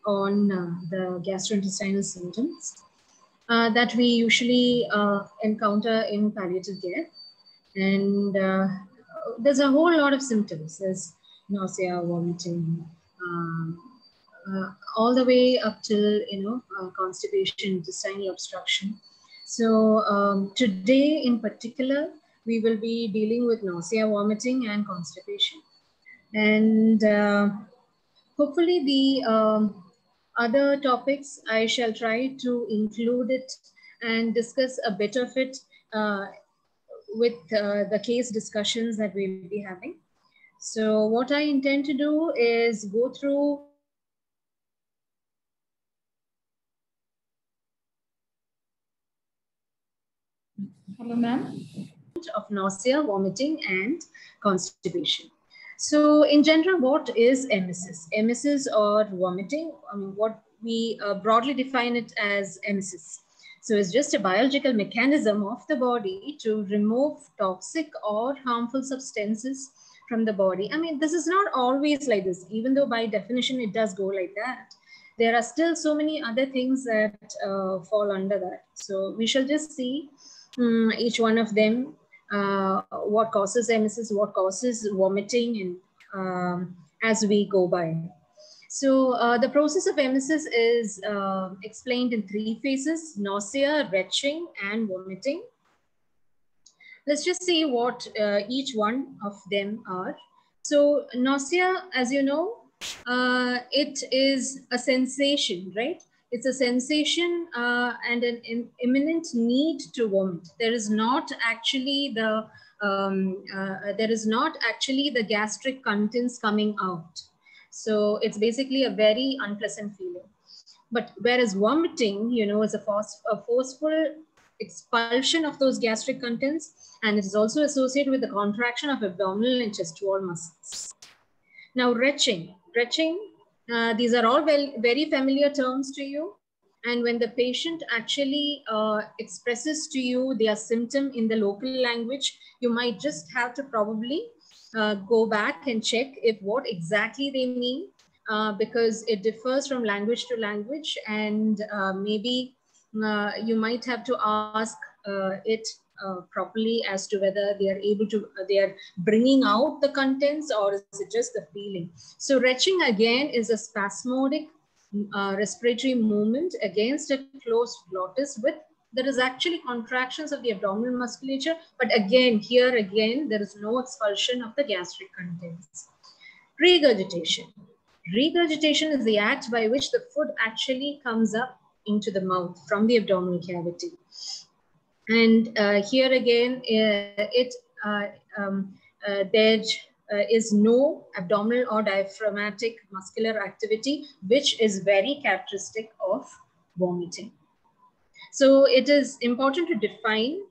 on the gastrointestinal symptoms that we usually encounter in palliative care. And there's a whole lot of symptoms. There's nausea, vomiting, all the way up till, constipation, intestinal obstruction. So today in particular, we will be dealing with nausea, vomiting, and constipation. And hopefully the other topics, I shall try to include it and discuss a bit of it with the case discussions that we'll be having. So what I intend to do is go through Hello, ma'am. Of nausea, vomiting, and constipation. So in general, what is emesis? Emesis or vomiting, what we broadly define it as emesis. So it's just a biological mechanism of the body to remove toxic or harmful substances from the body. I mean, this is not always like this, even though by definition it does go like that. There are still so many other things that fall under that. So we shall just see each one of them, what causes emesis, what causes vomiting, and as we go by. So the process of emesis is explained in 3 phases: nausea, retching, and vomiting. Let's just see what each one of them are. So nausea, as you know, it is a sensation, right? It's a sensation and an imminent need to vomit. There is not actually the gastric contents coming out. So it's basically a very unpleasant feeling. But whereas vomiting, is a forceful expulsion of those gastric contents, and it is also associated with the contraction of abdominal and chest wall muscles. Now, retching, these are all very familiar terms to you. And when the patient actually expresses to you their symptom in the local language, you might just have to probably go back and check if what exactly they mean, because it differs from language to language, and maybe you might have to ask it properly as to whether they are able to, they are bringing out the contents, or is it just the feeling. So retching again is a spasmodic respiratory movement against a closed glottis with, there is actually contractions of the abdominal musculature, but again, here again, there is no expulsion of the gastric contents. Regurgitation. Regurgitation is the act by which the food actually comes up into the mouth from the abdominal cavity. And here again, there is no abdominal or diaphragmatic muscular activity, which is very characteristic of vomiting. So it is important to define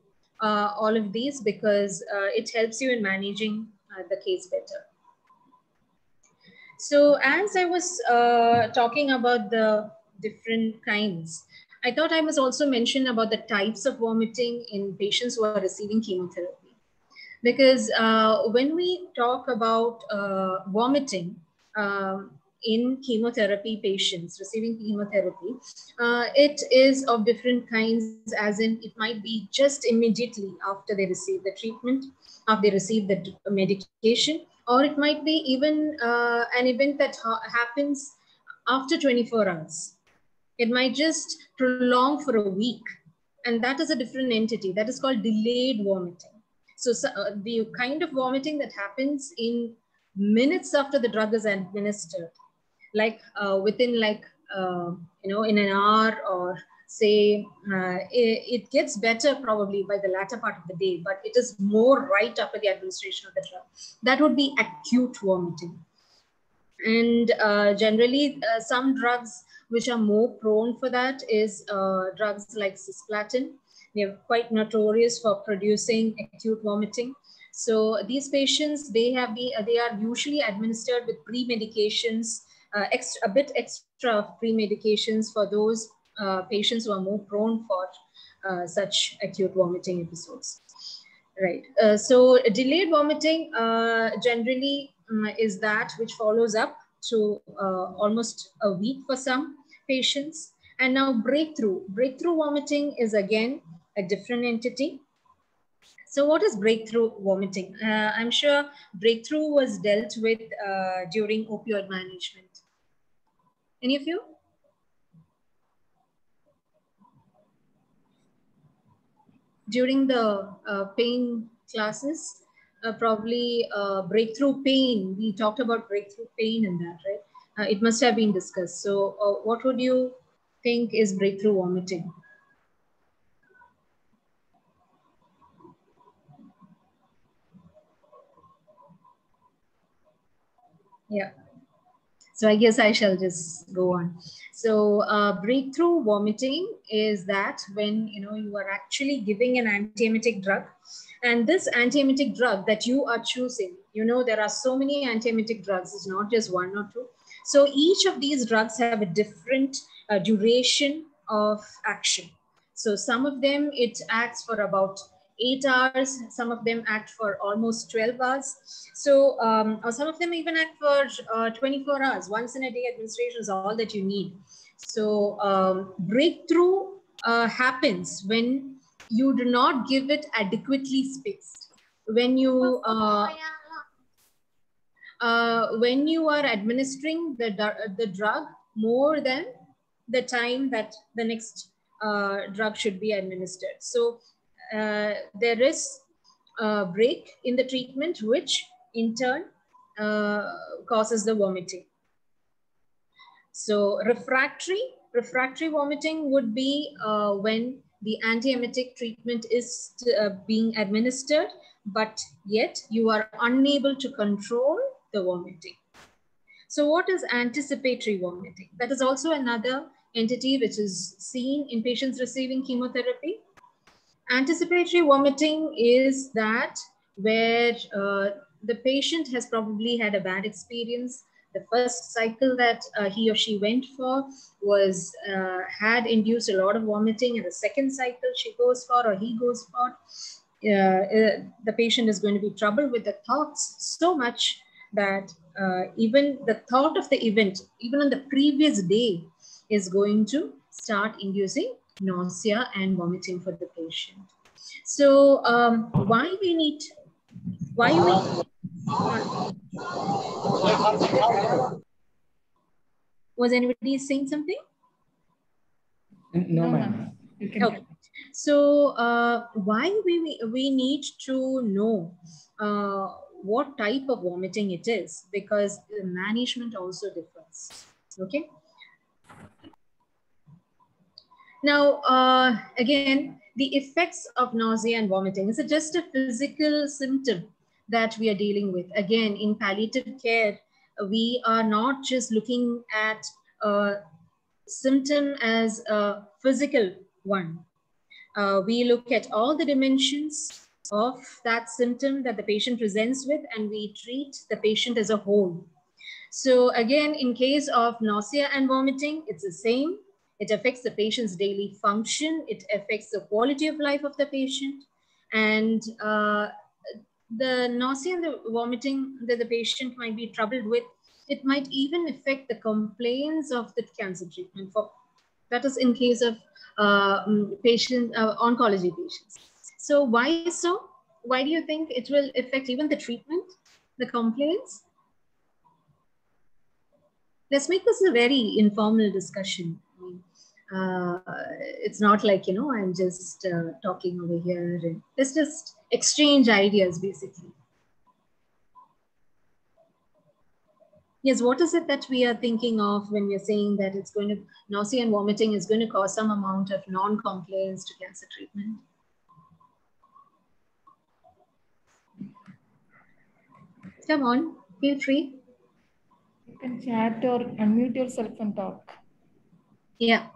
all of these because it helps you in managing the case better. So as I was talking about the different kinds, I thought I must also mention about the types of vomiting in patients who are receiving chemotherapy. Because when we talk about vomiting in chemotherapy patients receiving chemotherapy, it is of different kinds, as in it might be just immediately after they receive the treatment, after they receive the medication, or it might be even an event that happens after 24 hours. It might just prolong for a week, and that is a different entity. That is called delayed vomiting. So the kind of vomiting that happens in minutes after the drug is administered, like within like, in an hour, or say it gets better probably by the latter part of the day, but it is more right after the administration of the drug. That would be acute vomiting. And generally, some drugs which are more prone for that is drugs like cisplatin. They're quite notorious for producing acute vomiting. So these patients, they are usually administered with pre-medications, a bit extra pre-medications for those patients who are more prone for such acute vomiting episodes. Right. So delayed vomiting generally is that which follows up to almost a week for some patients. And now breakthrough vomiting is again a different entity. So what is breakthrough vomiting? I'm sure breakthrough was dealt with during opioid management. Any of you? During the pain classes, probably breakthrough pain, we talked about breakthrough pain in that, right? It must have been discussed. So what would you think is breakthrough vomiting? Yeah. So I guess I shall just go on. So breakthrough vomiting is that when you are actually giving an antiemetic drug, and this antiemetic drug that you are choosing, there are so many antiemetic drugs, it's not just one or two. So each of these drugs have a different duration of action. So some of them, it acts for about 8 hours, some of them act for almost 12 hours. So, or some of them even act for 24 hours. Once in a day administration is all that you need. So breakthrough happens when you do not give it adequately spaced. When you are administering the drug more than the time that the next drug should be administered. So there is a break in the treatment, which in turn causes the vomiting. So refractory vomiting would be when the antiemetic treatment is being administered, but yet you are unable to control the vomiting. So what is anticipatory vomiting? That is also another entity which is seen in patients receiving chemotherapy. Anticipatory vomiting is that where the patient has probably had a bad experience. The first cycle that he or she went for was had induced a lot of vomiting, and the second cycle she goes for or he goes for, the patient is going to be troubled with the thoughts so much that even the thought of the event, even on the previous day, is going to start inducing nausea and vomiting for the patient. So was anybody saying something? No, ma'am. Okay. So why we need to know what type of vomiting it is, because the management also differs. Okay. Now, again, the effects of nausea and vomiting is just a physical symptom that we are dealing with. Again, in palliative care, we are not just looking at a symptom as a physical one. We look at all the dimensions of that symptom that the patient presents with, and we treat the patient as a whole. So again, in case of nausea and vomiting, it's the same. It affects the patient's daily function. It affects the quality of life of the patient. And the nausea and the vomiting that the patient might be troubled with, it might even affect the complaints of the cancer treatment. That is in case of oncology patients. So why so? Why do you think it will affect even the treatment, the complaints? Let's make this a very informal discussion. It's not like, I'm just talking over here. And let's just exchange ideas, basically. Yes, what is it that we are thinking of when we're saying that it's going to, nausea and vomiting is going to cause some amount of non-compliance to cancer treatment? Come on, feel free. You can chat or unmute yourself and talk. Yeah.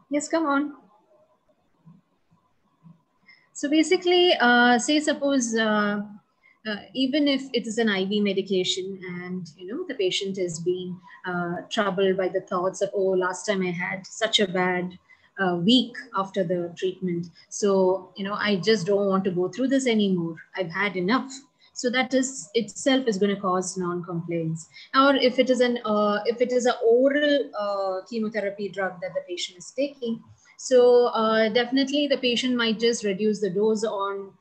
Yes, come on. So basically, say suppose, even if it is an IV medication and, the patient is being troubled by the thoughts of, oh, last time I had such a bad week after the treatment. So, I just don't want to go through this anymore. I've had enough. So that is itself is going to cause non-compliance. Or if it is an oral chemotherapy drug that the patient is taking, so definitely the patient might just reduce the dose on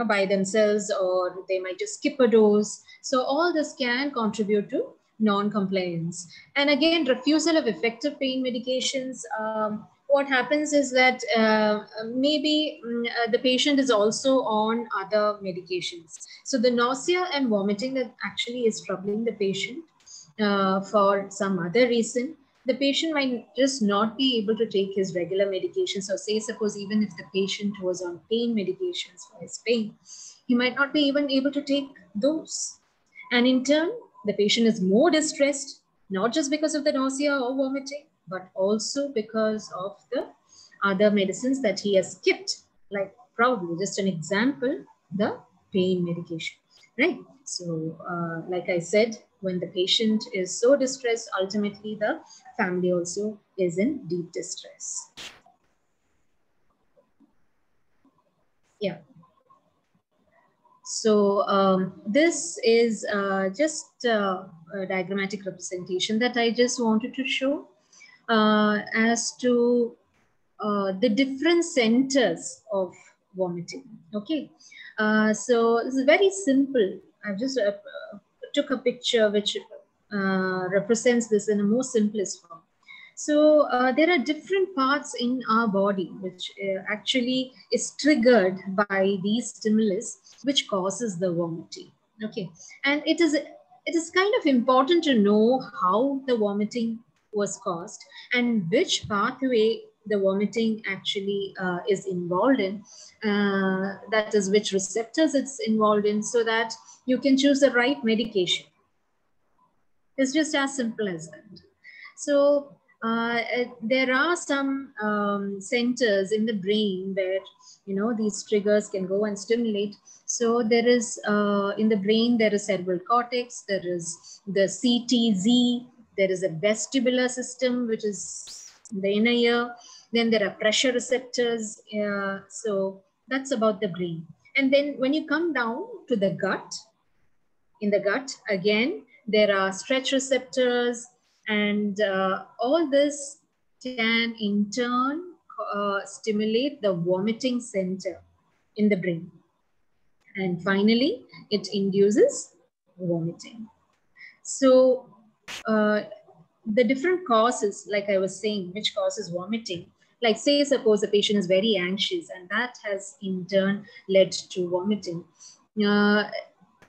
by themselves, or they might just skip a dose. So all this can contribute to non-compliance. And again, refusal of effective pain medications. What happens is that maybe the patient is also on other medications. So the nausea and vomiting that actually is troubling the patient for some other reason, the patient might just not be able to take his regular medications. So say, suppose, even if the patient was on pain medications for his pain, he might not be even able to take those. And in turn, the patient is more distressed, not just because of the nausea or vomiting, but also because of the other medicines that he has skipped. Like probably just an example, the pain medication, right? So like I said, when the patient is so distressed, ultimately the family also is in deep distress. Yeah. So this is just a diagrammatic representation that I just wanted to show as to the different centers of vomiting. Okay, so this is very simple. I've just took a picture which represents this in a more simplest form. So there are different parts in our body which actually is triggered by these stimulus, which causes the vomiting. Okay, and it is kind of important to know how the vomiting was caused and which pathway the vomiting actually is involved in, that is which receptors it's involved in, so that you can choose the right medication. It's just as simple as that. So there are some centers in the brain where these triggers can go and stimulate. So there is in the brain, there is cerebral cortex, there is the CTZ, there is a vestibular system, which is the inner ear. Then there are pressure receptors. So that's about the brain. And then when you come down to the gut, in the gut, again, there are stretch receptors, and all this can in turn stimulate the vomiting center in the brain. And finally, it induces vomiting. So the different causes, like I was saying, which causes vomiting, like say, suppose the patient is very anxious and that has in turn led to vomiting.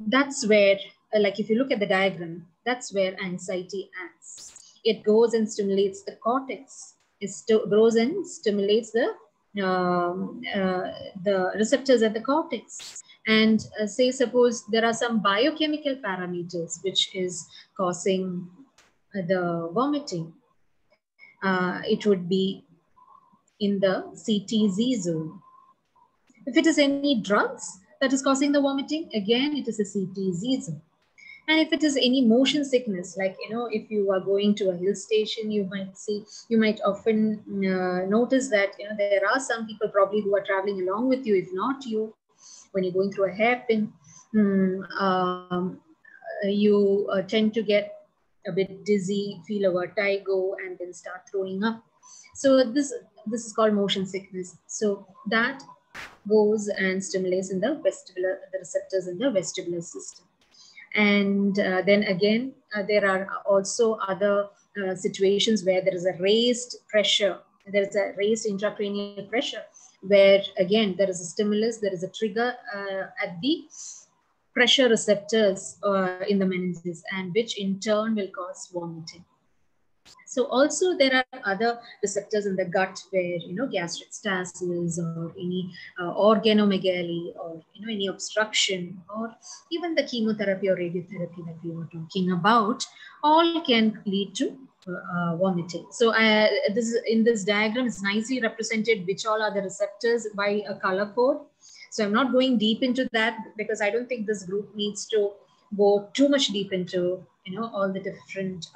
That's where, like if you look at the diagram, that's where anxiety acts. It goes and stimulates the cortex. It goes and stimulates the receptors at the cortex. And say, suppose there are some biochemical parameters which is causing the vomiting. It would be in the CTZ zone. If it is any drugs that is causing the vomiting, again, it is a CTZ zone. And if it is any motion sickness, like, if you are going to a hill station, you might often notice that, there are some people probably who are traveling along with you, if not you, when you're going through a hairpin, you tend to get a bit dizzy, feel a vertigo, and then start throwing up. So this is called motion sickness. So that goes and stimulates in the receptors in the vestibular system. And then again, there are also other situations where there is a raised pressure, there is a raised intracranial pressure, where again, there is a stimulus, there is a trigger at the pressure receptors in the meninges, and which in turn will cause vomiting. So also there are other receptors in the gut where, gastric stasis or any organomegaly or, any obstruction, or even the chemotherapy or radiotherapy that we were talking about, all can lead to vomiting. So in this diagram is nicely represented which all are the receptors by a color code. So I'm not going deep into that because I don't think this group needs to go too much deep into, all the different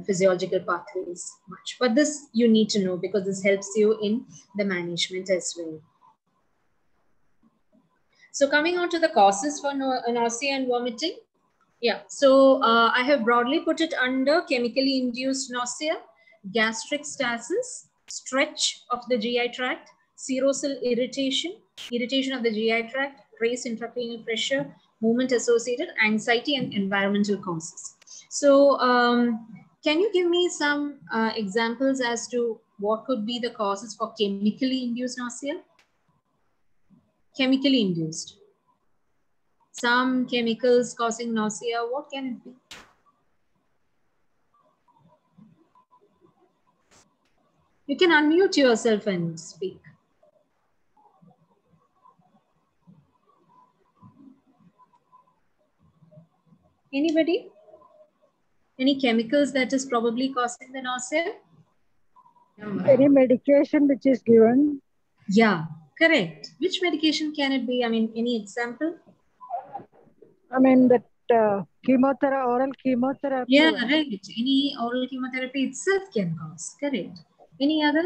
physiological pathways much. But this you need to know because this helps you in the management as well. So coming on to the causes for nausea and vomiting. Yeah, so I have broadly put it under chemically induced nausea, gastric stasis, stretch of the GI tract, serosal irritation, irritation of the GI tract, raised intracranial pressure, movement associated, anxiety, and environmental causes. So can you give me some examples as to what could be the causes for chemically induced nausea? Chemically induced. Some chemicals causing nausea, what can it be? You can unmute yourself and speak. Anybody? Any chemicals that is probably causing the nausea? Any medication which is given? Yeah, correct. Which medication can it be? I mean, any example? I mean that chemotherapy, oral chemotherapy. Yeah, right. Any oral chemotherapy itself can cause. Correct. Any other?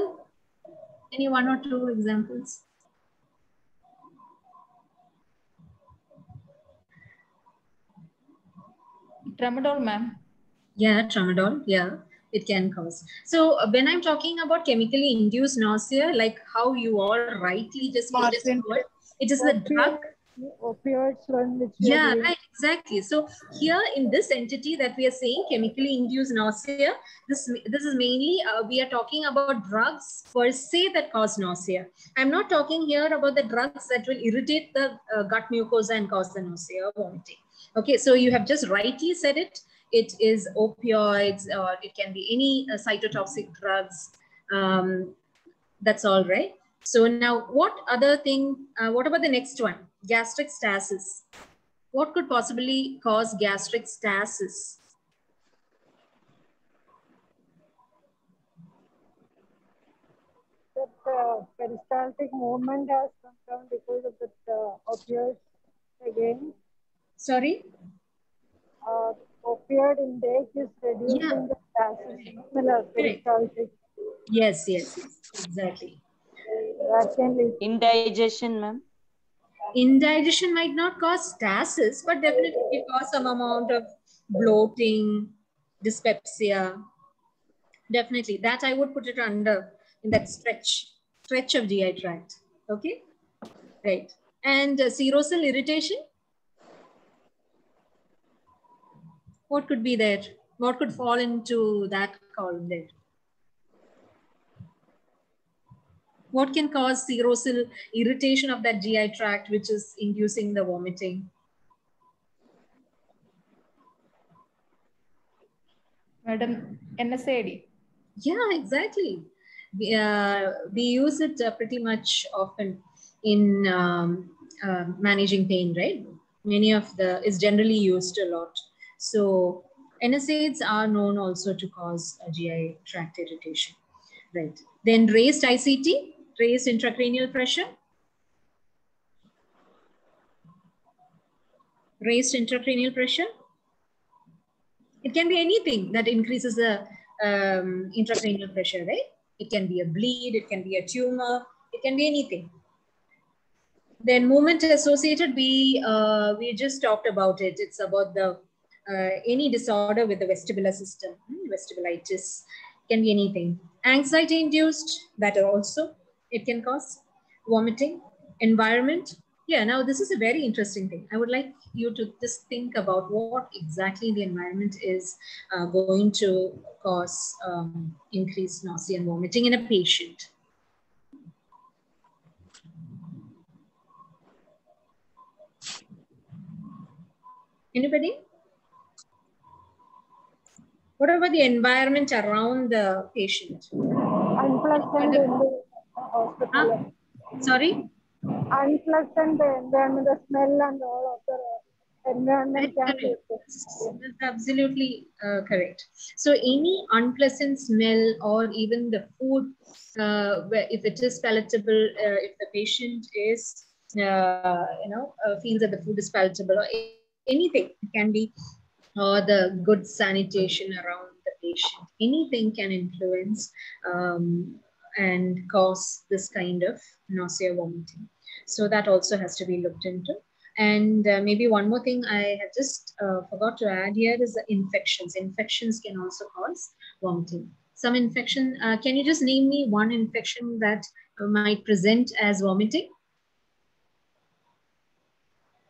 Any one or two examples? Tramadol, ma'am. Yeah, tramadol. Yeah, it can cause. So when I'm talking about chemically induced nausea, like how you all rightly just put it forward, it is the drug. Opioids one which Yeah, right, exactly. So here in this entity that we are saying chemically induced nausea, this is mainly we are talking about drugs per se that cause nausea. I'm not talking here about the drugs that will irritate the gut mucosa and cause the nausea or vomiting. Okay, so you have just rightly said it. It is opioids, or it can be any cytotoxic drugs. That's all right. So now what other thing, what about the next one? Gastric stasis. What could possibly cause gastric stasis? That peristaltic movement has come down because of the opioids again. Sorry? Opioid intake is reducing the stasis, peristaltic. Yes, yes, exactly. That can lead. Indigestion, ma'am. Indigestion might not cause stasis, but definitely it cause some amount of bloating, dyspepsia. Definitely, that I would put it under in that stretch of GI tract. Okay, right. And serosal irritation. What could be there? What could fall into that column there? What can cause serosal irritation of that GI tract, which is inducing the vomiting? Madam, NSAID. Yeah, exactly. We use it pretty much often in managing pain, right? Many of is generally used a lot. So NSAIDs are known also to cause a GI tract irritation, right? Then raised ICT, raised intracranial pressure. Raised intracranial pressure. It can be anything that increases the intracranial pressure, right? It can be a bleed, it can be a tumor, it can be anything. Then movement associated, we just talked about it. It's about the any disorder with the vestibular system, vestibulitis, can be anything. Anxiety induced, that also it can cause. Vomiting, environment. Yeah, now this is a very interesting thing. I would like you to just think about what exactly the environment is going to cause increased nausea and vomiting in a patient. Anybody? What about the environment around the patient? Unpleasant in the hospital. Sorry? Unpleasant environment, the smell and all of the environment can be. That's absolutely correct. So any unpleasant smell or even the food, if it is palatable, if the patient is, feels that the food is palatable or anything, it can be, or the good sanitation around the patient, anything can influence and cause this kind of nausea, vomiting. So that also has to be looked into. And maybe one more thing I have just forgot to add here is the infections. Infections can also cause vomiting. Some infection, can you just name me one infection that might present as vomiting?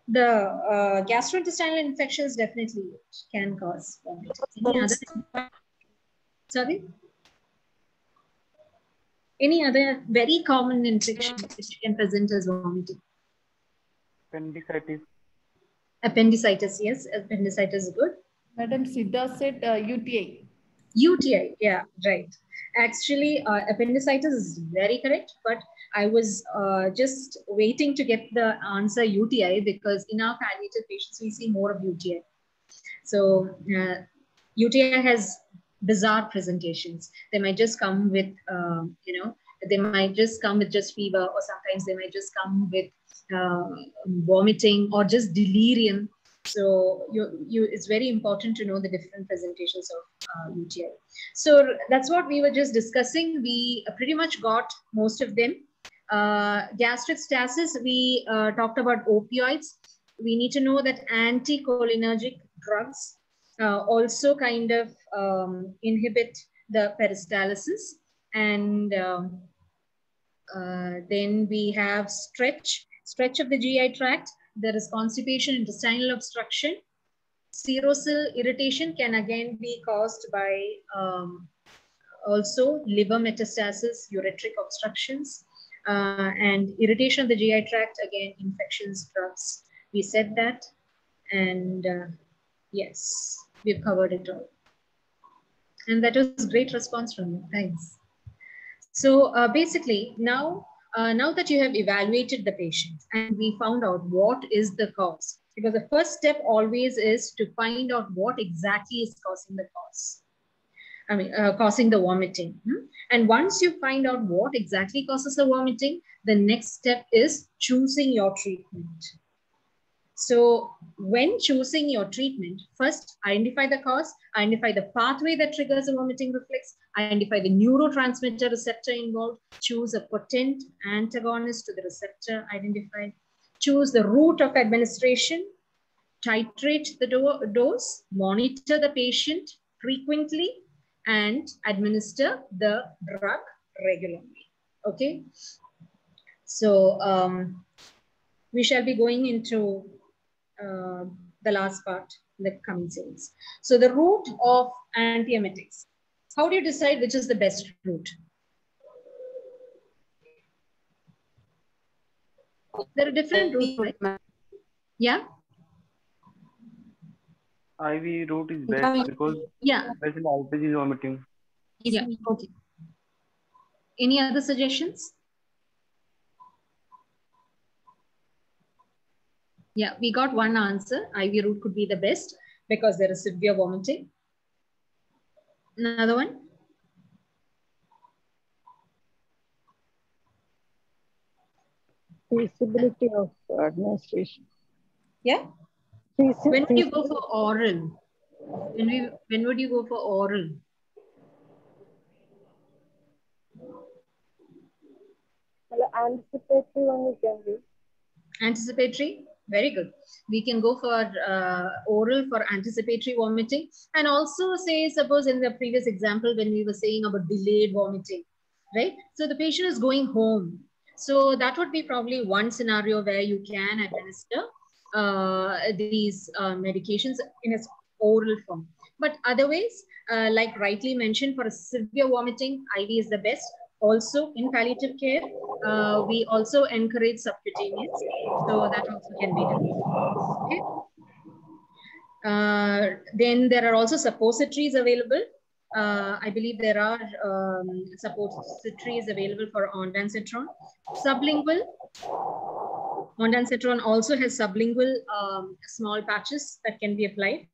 The gastrointestinal infections definitely can cause vomiting. Any other? Sorry? Any other very common infection which can present as vomiting? Appendicitis. Appendicitis, yes. Appendicitis is good. Madam Siddha said UTI. UTI, yeah, right. Actually, appendicitis is very correct, but I was just waiting to get the answer UTI because in our palliative patients, we see more of UTI. So UTI has bizarre presentations. They might just come with, they might just come with just fever, or sometimes they might just come with vomiting or just delirium. So it's very important to know the different presentations of UTI. So that's what we were just discussing. We pretty much got most of them. Gastric stasis, we talked about opioids. We need to know that anticholinergic drugs also kind of inhibit the peristalsis. And then we have stretch of the GI tract. There is constipation, intestinal obstruction. Serosal irritation can again be caused by also liver metastasis, ureteric obstructions, and irritation of the GI tract, again, infections, drugs. We said that, and yes, we've covered it all. And that was great response from you. Thanks. So basically, now that you have evaluated the patient and we found out what is the cause, because the first step always is to find out what exactly is causing the cause. I mean, causing the vomiting. And once you find out what exactly causes the vomiting, the next step is choosing your treatment. So when choosing your treatment, first identify the cause, identify the pathway that triggers a vomiting reflex, identify the neurotransmitter receptor involved, choose a potent antagonist to the receptor identified, choose the route of administration, titrate the dose, monitor the patient frequently, and administer the drug regularly. Okay. So we shall be going into the last part in the coming series. So the route of antiemetics. How do you decide which is the best route? There are different routes, right? Yeah. IV route is best because patient always is vomiting. Yeah. Okay. Any other suggestions? Yeah, we got one answer. IV route could be the best because there is severe vomiting. Another one? Feasibility of administration. Yeah. When would you go for oral? When would you go for oral? Well, anticipatory one we can do. Anticipatory? Very good. We can go for oral for anticipatory vomiting. And also say, suppose in the previous example, when we were saying about delayed vomiting, right? So the patient is going home. So that would be probably one scenario where you can administer these medications in its oral form. But otherwise, like rightly mentioned, for a severe vomiting, IV is the best. Also in palliative care, we also encourage subcutaneous. So that also can be done. Okay. Then there are also suppositories available. I believe there are suppositories available for ondansetron. Sublingual. Ondansetron also has sublingual small patches that can be applied.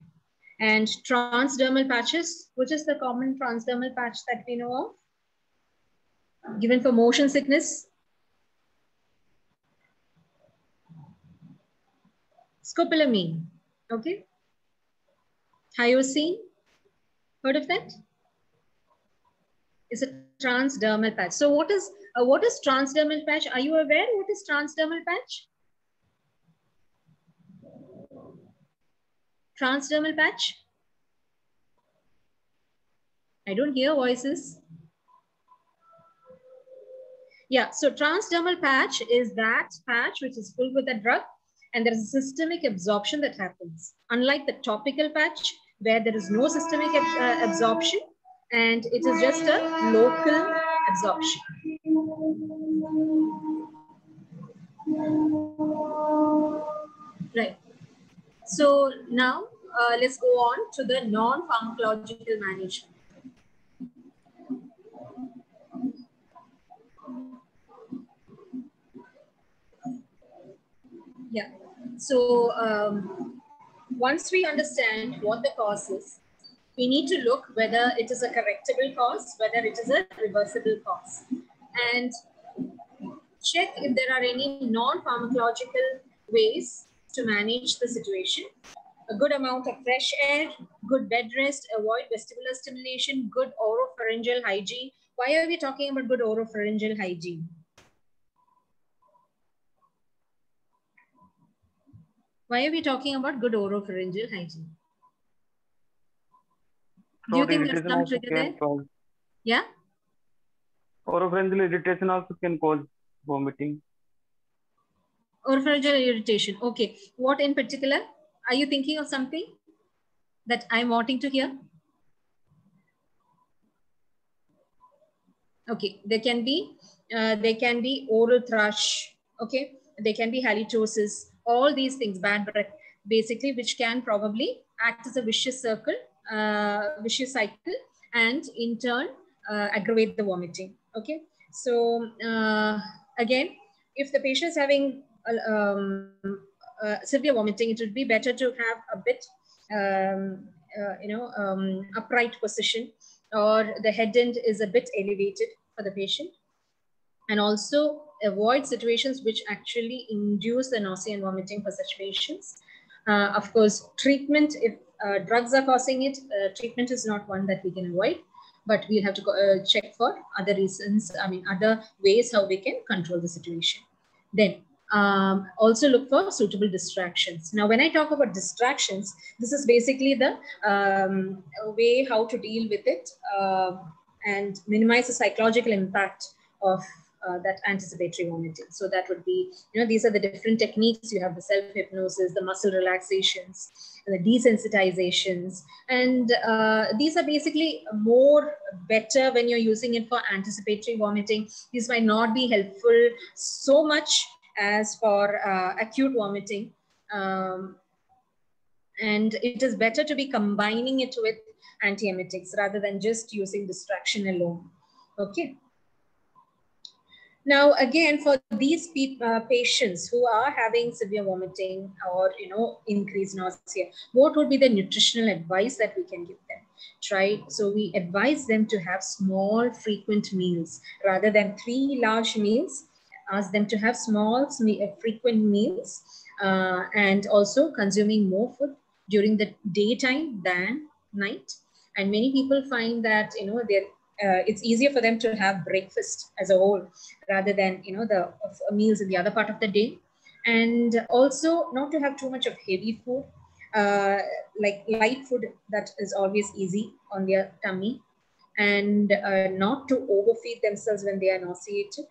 And transdermal patches, which is the common transdermal patch that we know of, given for motion sickness. Scopolamine, okay. Hyoscine, heard of that? It's a transdermal patch. So what is What is transdermal patch? Are you aware what is transdermal patch? Transdermal patch? I don't hear voices. Yeah, so transdermal patch is that patch which is filled with a drug and there is a systemic absorption that happens. Unlike the topical patch where there is no systemic absorption and it is just a local absorption. Right. So now let's go on to the non-pharmacological management. Yeah. So once we understand what the cause is, we need to look whether it is a correctable cause, whether it is a reversible cause, and check if there are any non-pharmacological ways to manage the situation. A good amount of fresh air, good bed rest, avoid vestibular stimulation, good oropharyngeal hygiene. Why are we talking about good oropharyngeal hygiene? Why are we talking about good oropharyngeal hygiene? Do you think there's some trigger there? Yeah? Oropharyngeal irritation also can cause vomiting. Oropharyngeal irritation. Okay. What in particular? Are you thinking of something that I'm wanting to hear? Okay. There can be oral thrush. Okay. There can be halitosis. All these things, bad breath, basically, which can probably act as a vicious circle, vicious cycle, and in turn aggravate the vomiting. Okay. So again, if the patient is having severe vomiting, it would be better to have a bit, upright position, or the head end is a bit elevated for the patient, and also avoid situations which actually induce the nausea and vomiting for such patients. Of course, treatment, if drugs are causing it, treatment is not one that we can avoid, but we'll have to check for other reasons, other ways how we can control the situation. Then also look for suitable distractions. Now, when I talk about distractions, this is basically the way how to deal with it and minimize the psychological impact of that anticipatory vomiting. So that would be, these are the different techniques. You have the self-hypnosis, the muscle relaxations, the desensitizations. And these are basically more better when you're using it for anticipatory vomiting. These might not be helpful so much as for acute vomiting. And it is better to be combining it with antiemetics rather than just using distraction alone. Okay. Now, again, for these patients who are having severe vomiting or, increased nausea, what would be the nutritional advice that we can give them? Right. So we advise them to have small, frequent meals rather than 3 large meals. Ask them to have small, frequent meals and also consuming more food during the daytime than night. And many people find that, it's easier for them to have breakfast as a whole rather than, the meals in the other part of the day. And also not to have too much of heavy food, like light food that is always easy on their tummy, and not to overfeed themselves when they are nauseated.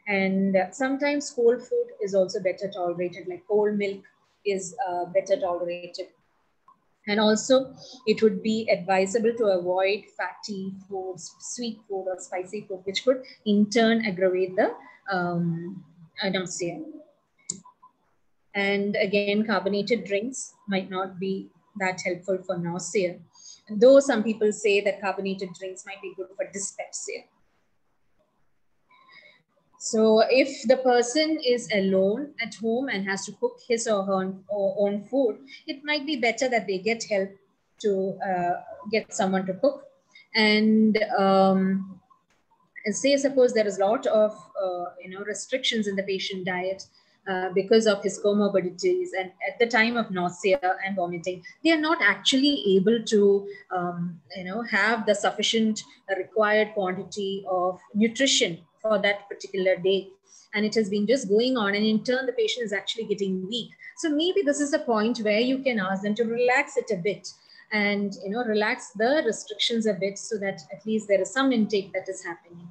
And sometimes cold food is also better tolerated, like cold milk is better tolerated. And also, it would be advisable to avoid fatty foods, sweet food, or spicy food, which could in turn aggravate the nausea. And again, carbonated drinks might not be that helpful for nausea, though some people say that carbonated drinks might be good for dyspepsia. So if the person is alone at home and has to cook his or her own food, it might be better that they get help to get someone to cook. And say, suppose there is a lot of restrictions in the patient diet because of his comorbidities, and at the time of nausea and vomiting, they are not actually able to have the sufficient required quantity of nutrition for that particular day. And it has been just going on, and in turn, the patient is actually getting weak. So maybe this is a point where you can ask them to relax it a bit and, you know, relax the restrictions a bit so that at least there is some intake that is happening.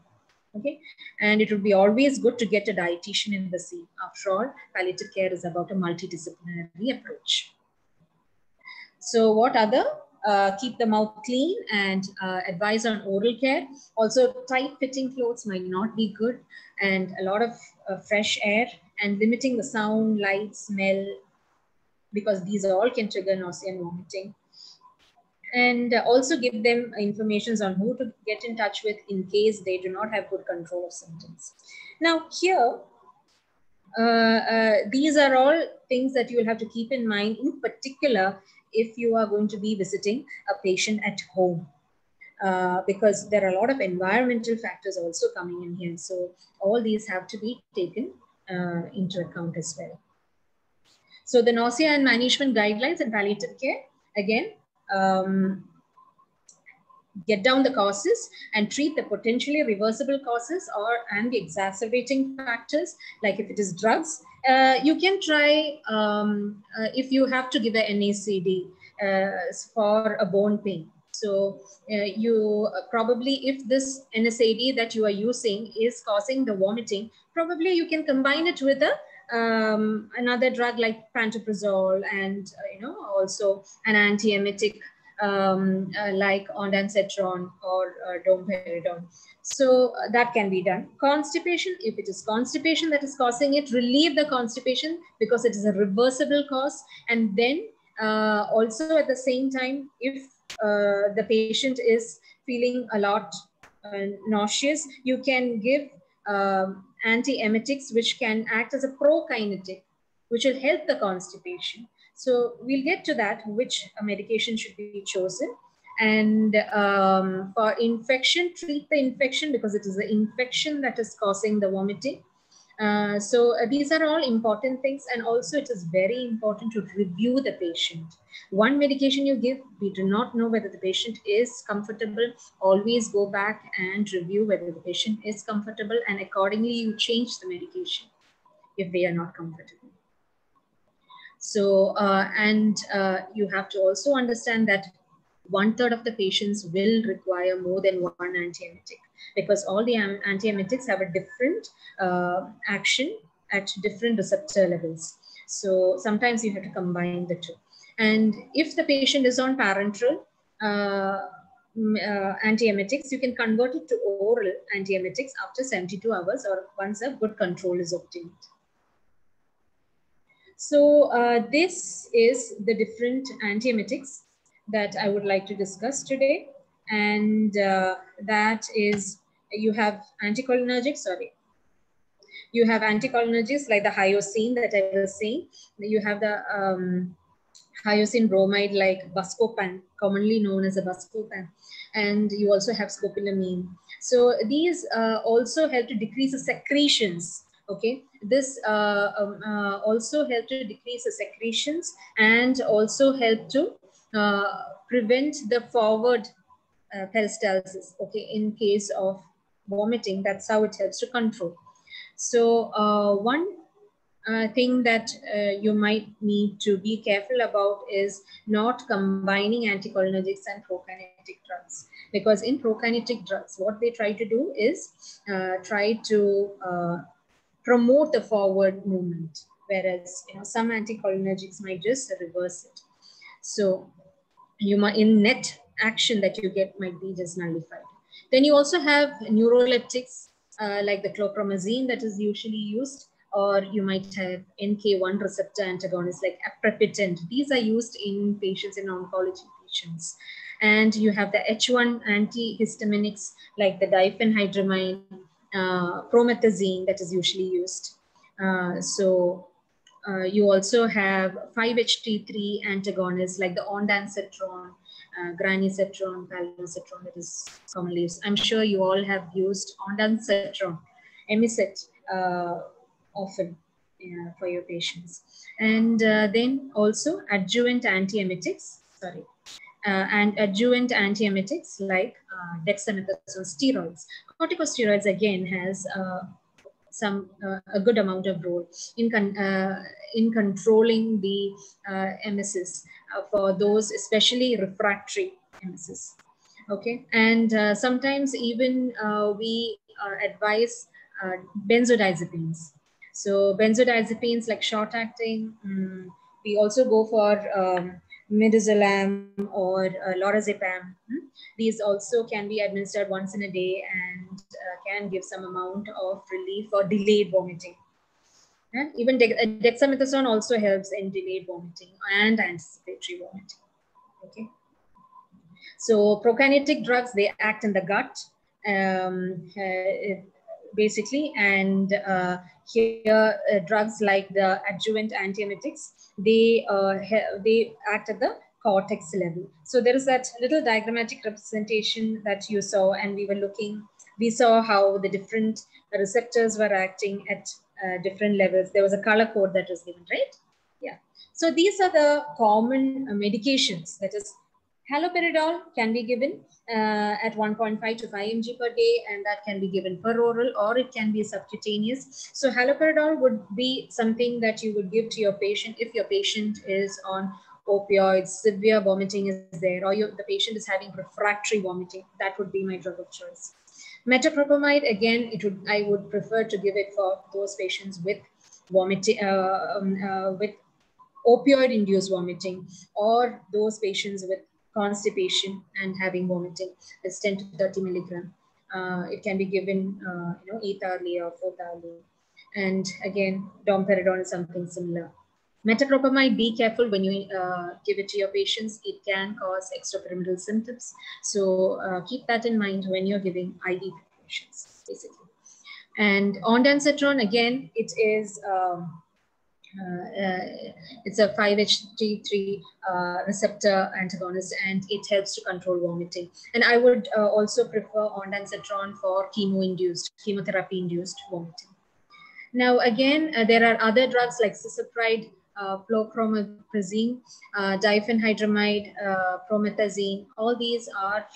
Okay, and it would be always good to get a dietitian in the scene. After all, palliative care is about a multidisciplinary approach. So what other? Keep the mouth clean and advise on oral care. Also, tight-fitting clothes might not be good, and a lot of fresh air, and limiting the sound, light, smell, because these all can trigger nausea and vomiting. And also give them information on who to get in touch with in case they do not have good control of symptoms. Now here, these are all things that you will have to keep in mind, in particular if you are going to be visiting a patient at home, because there are a lot of environmental factors also coming in here. So all these have to be taken into account as well. So the nausea and management guidelines in palliative care, again, get down the causes and treat the potentially reversible causes and the exacerbating factors. Like if it is drugs, you can try, if you have to give a NACD for a bone pain. So you probably, if this NSAID that you are using is causing the vomiting, probably you can combine it with a another drug like pantoprazole, and also an antiemetic like ondansetron or domperidone. So that can be done. Constipation, if it is constipation that is causing it, relieve the constipation because it is a reversible cause. And then also at the same time, if the patient is feeling a lot nauseous, you can give antiemetics which can act as a prokinetic, which will help the constipation. So we'll get to that, which medication should be chosen. And for infection, treat the infection because it is the infection that is causing the vomiting. So these are all important things. And also it is very important to review the patient. One medication you give, we do not know whether the patient is comfortable. Always go back and review whether the patient is comfortable, and accordingly you change the medication if they are not comfortable. So, you have to also understand that 1/3 of the patients will require more than one antiemetic, because all the antiemetics have a different action at different receptor levels. So sometimes you have to combine the two. And if the patient is on parenteral antiemetics, you can convert it to oral antiemetics after 72 hours or once a good control is obtained. So this is the different antiemetics that I would like to discuss today. And that is, you have anticholinergics, you have anticholinergics like the hyoscine that I was saying. You have the hyoscine bromide like buscopan, commonly known as a buscopan. And you also have scopolamine. So these also help to decrease the secretions. Okay, this also help to decrease the secretions and also help to prevent the forward peristalsis. Okay, in case of vomiting, that's how it helps to control. So one thing that you might need to be careful about is not combining anticholinergics and prokinetic drugs, because in prokinetic drugs, what they try to do is try to promote the forward movement, whereas some anticholinergics might just reverse it. So you might, in net action that you get might be just nullified. Then you also have neuroleptics like the chlorpromazine that is usually used, or you might have NK1 receptor antagonists like aprepitant. These are used in patients, in oncology patients. And you have the H1 antihistaminics like the diphenhydramine, promethazine that is usually used. You also have 5-HT3 antagonists like the ondansetron, granisetron, palbocetron that is commonly used. I'm sure you all have used ondansetron, Emiset, often for your patients. And then also adjuvant antiemetics, and adjuvant antiemetics like dexamethasone steroids. Corticosteroids again has a good amount of role in controlling the emesis for those especially refractory emesis. Okay, and sometimes even we advise benzodiazepines. So benzodiazepines like short acting, we also go for midazolam or lorazepam. These also can be administered once in a day and can give some amount of relief or delayed vomiting. And even dexamethasone also helps in delayed vomiting and anticipatory vomiting. Okay. So prokinetic drugs, they act in the gut, basically, and here drugs like the adjuvant antiemetics, they act at the cortex level. So there is that little diagrammatic representation that you saw, and we saw how the different receptors were acting at different levels. There was a color code that was given, right? Yeah. So these are the common medications. That is, haloperidol can be given at 1.5 to 5 mg per day, and that can be given per oral or it can be subcutaneous. So haloperidol would be something that you would give to your patient if your patient is on opioids, severe vomiting is there, or the patient is having refractory vomiting. That would be my drug of choice. Metoclopramide, again, I would prefer to give it for those patients with vomiting, with opioid-induced vomiting, or those patients with constipation and having vomiting. It's 10 to 30 milligram. It can be given, 8 hourly or 4 hourly. And again, domperidone is something similar. Metoclopramide, be careful when you give it to your patients. It can cause extrapyramidal symptoms. So keep that in mind when you're giving IV preparations, basically. And ondansetron, again, it is it's a 5-HT3 receptor antagonist, and it helps to control vomiting. And I would also prefer ondansetron for chemotherapy-induced vomiting. Now, again, there are other drugs like cisapride, fluclomazine, diphenhydramide, promethazine. All these are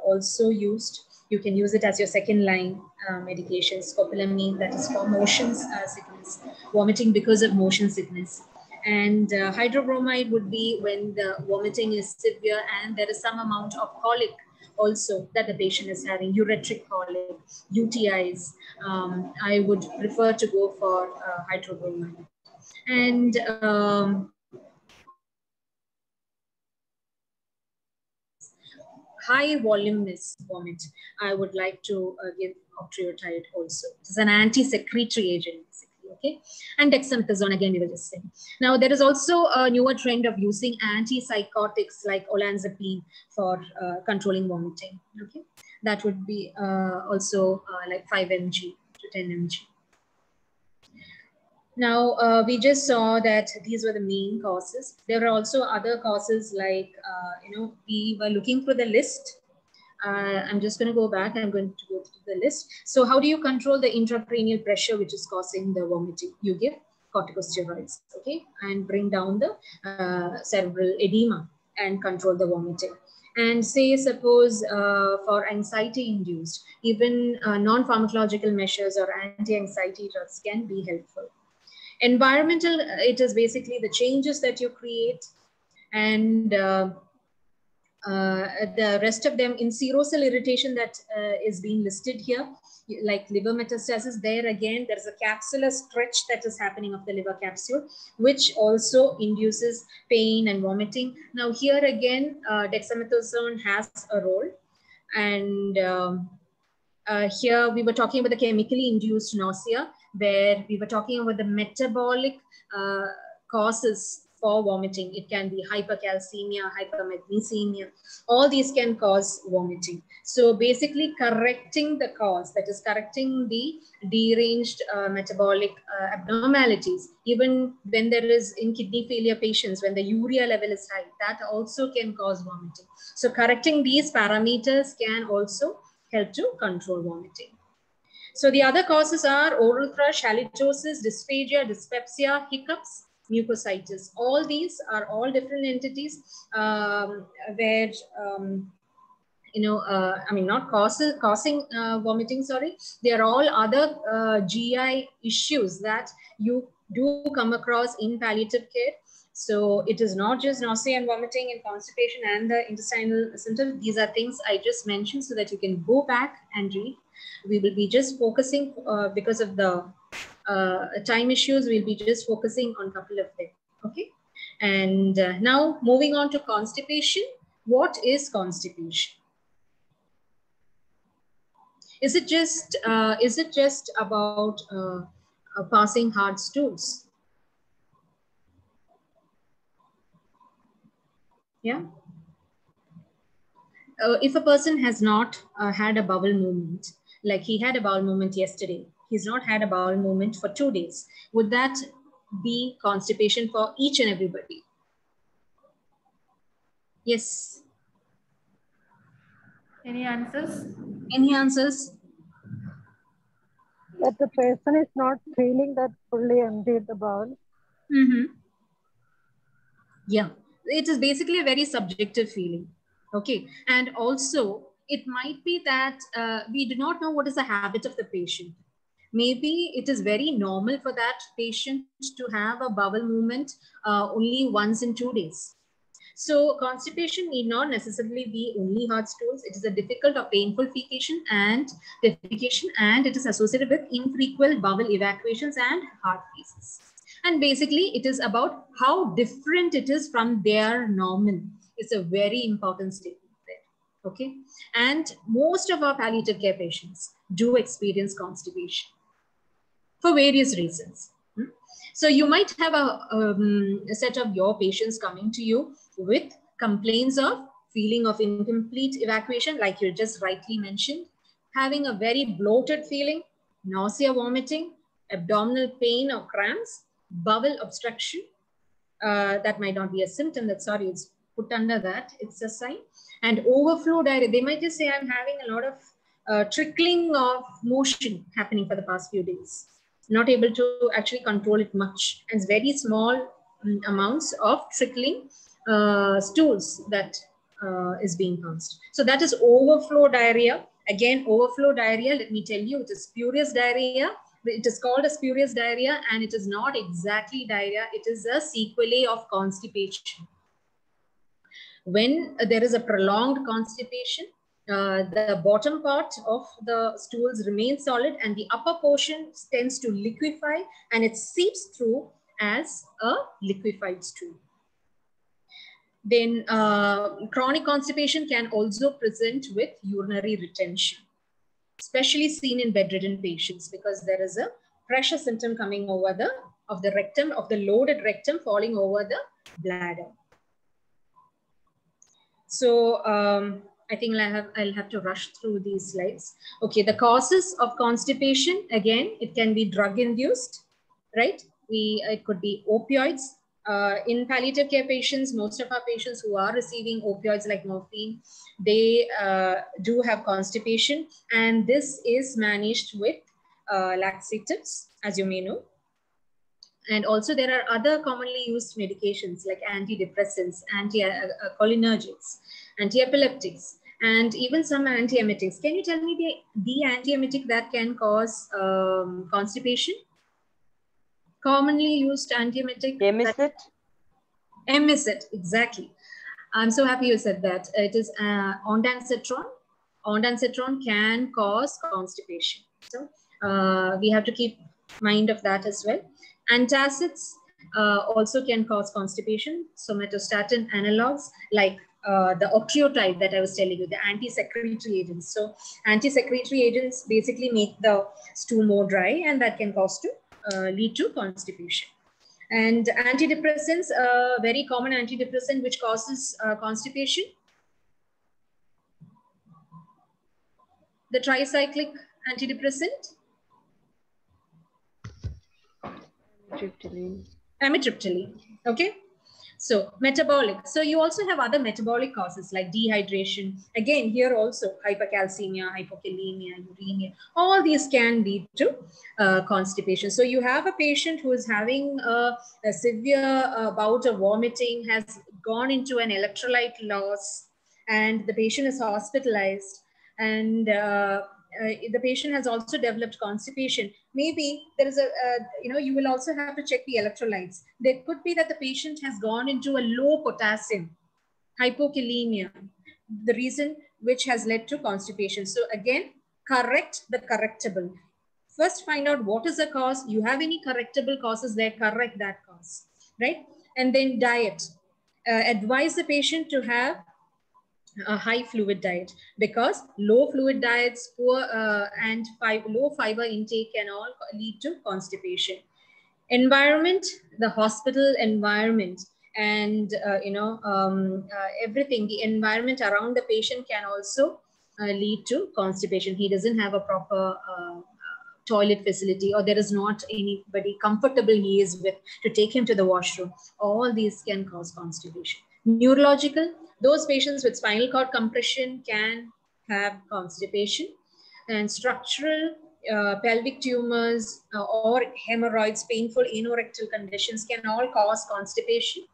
also used. You can use it as your second line medication. Scopolamine, that is for motion sickness, vomiting because of motion sickness. And hydrobromide would be when the vomiting is severe and there is some amount of colic also that the patient is having, ureteric colic, UTIs. I would prefer to go for hydrobromide. And high voluminous vomit, I would like to give octreotide also. It's an anti-secretory agent, basically, okay? And dexamethasone, again, we were just saying. Now, there is also a newer trend of using antipsychotics like olanzapine for controlling vomiting, okay? That would be also like 5 mg to 10 mg. Now, we just saw that these were the main causes. There are also other causes like, we were looking for the list. I'm just going to go back. I'm going to go to the list. So how do you control the intracranial pressure which is causing the vomiting? You give corticosteroids, okay, and bring down the cerebral edema and control the vomiting. And say, suppose for anxiety induced, even non-pharmacological measures or anti-anxiety drugs can be helpful. Environmental, it is basically the changes that you create, and the rest of them in serosal irritation that is being listed here, like liver metastasis. There again, there's a capsular stretch that is happening of the liver capsule, which also induces pain and vomiting. Now here again, dexamethasone has a role, and here we were talking about the chemically induced nausea, where we were talking about the metabolic causes for vomiting. It can be hypercalcemia, hypermagnesemia. All these can cause vomiting. So basically correcting the cause, that is correcting the deranged metabolic abnormalities, even when there is in kidney failure patients, when the urea level is high, that also can cause vomiting. So correcting these parameters can also help to control vomiting. So the other causes are oral thrush, halitosis, dysphagia, dyspepsia, hiccups, mucositis. All these are all different entities where not causing vomiting, sorry. They are all other GI issues that you do come across in palliative care. So it is not just nausea and vomiting and constipation and the intestinal symptoms. These are things I just mentioned so that you can go back and read. We will be just focusing because of the time issues, we'll be just focusing on a couple of them. Okay. And now moving on to constipation. What is constipation? Is it just about passing hard stools? Yeah. If a person has not had a bowel movement, like he had a bowel movement yesterday, he's not had a bowel movement for 2 days, would that be constipation for each and everybody? Yes. Any answers? Any answers? That the person is not feeling that fully emptied the bowel. Mm-hmm. Yeah, it is basically a very subjective feeling. Okay, and also it might be that we do not know what is the habit of the patient. Maybe it is very normal for that patient to have a bowel movement only once in 2 days. So constipation need not necessarily be only hard stools. It is a difficult or painful fecation and defecation, and it is associated with infrequent bowel evacuations and hard feces. And basically it is about how different it is from their normal. It's a very important statement there. Okay. And most of our palliative care patients do experience constipation for various reasons. So you might have a set of your patients coming to you with complaints of feeling of incomplete evacuation, like you just rightly mentioned, having a very bloated feeling, nausea, vomiting, abdominal pain or cramps, bowel obstruction. That might not be a symptom, that's sorry, it's put under that, it's a sign. And overflow diarrhea, they might just say, I'm having a lot of trickling of motion happening for the past few days. Not able to actually control it much, and very small amounts of trickling stools that is being passed. So that is overflow diarrhea. Again, overflow diarrhea, let me tell you, it is spurious diarrhea. It is called a spurious diarrhea, and it is not exactly diarrhea. It is a sequelae of constipation. When there is a prolonged constipation, the bottom part of the stools remains solid and the upper portion tends to liquefy, and it seeps through as a liquefied stool. Then chronic constipation can also present with urinary retention, especially seen in bedridden patients, because there is a pressure symptom coming over the rectum, of the loaded rectum falling over the bladder. So I think I'll have to rush through these slides. Okay, the causes of constipation, again, it can be drug induced, right? It could be opioids. In palliative care patients, most of our patients who are receiving opioids like morphine, they do have constipation, and this is managed with laxatives, as you may know. And also there are other commonly used medications like antidepressants, cholinergics, anti-epileptics, and even some antiemetics. Can you tell me the antiemetic that can cause constipation? Commonly used antiemetic. Emicet. Emicet, exactly. I'm so happy you said that. It is ondansetron. Ondansetron can cause constipation. So we have to keep mind of that as well. Antacids also can cause constipation. Somatostatin analogs like the octreotide that I was telling you, the anti-secretory agents. So anti-secretory agents basically make the stool more dry, and that can cause to lead to constipation. And antidepressants, very common antidepressant which causes constipation. The tricyclic antidepressant. Amitriptyline. Okay. So metabolic. So you also have other metabolic causes like dehydration. Again, here also hypercalcemia, hypokalemia, uremia. All these can lead to constipation. So you have a patient who is having a severe bout of vomiting, has gone into an electrolyte loss, and the patient is hospitalized, and the patient has also developed constipation. Maybe there is a, you will also have to check the electrolytes. There could be that the patient has gone into a low potassium, hypokalemia, the reason which has led to constipation. So again, correct the correctable. First, find out what is the cause. You have any correctable causes there, correct that cause, right? And then diet. Advise the patient to have a high fluid diet, because low fluid diets, poor and low fiber intake can all lead to constipation. Environment, the hospital environment, and everything, the environment around the patient can also lead to constipation. He doesn't have a proper toilet facility, or there is not anybody comfortable he is with to take him to the washroom. All these can cause constipation. Neurological, those patients with spinal cord compression can have constipation. And structural, pelvic tumors or hemorrhoids, painful anorectal conditions can all cause constipation.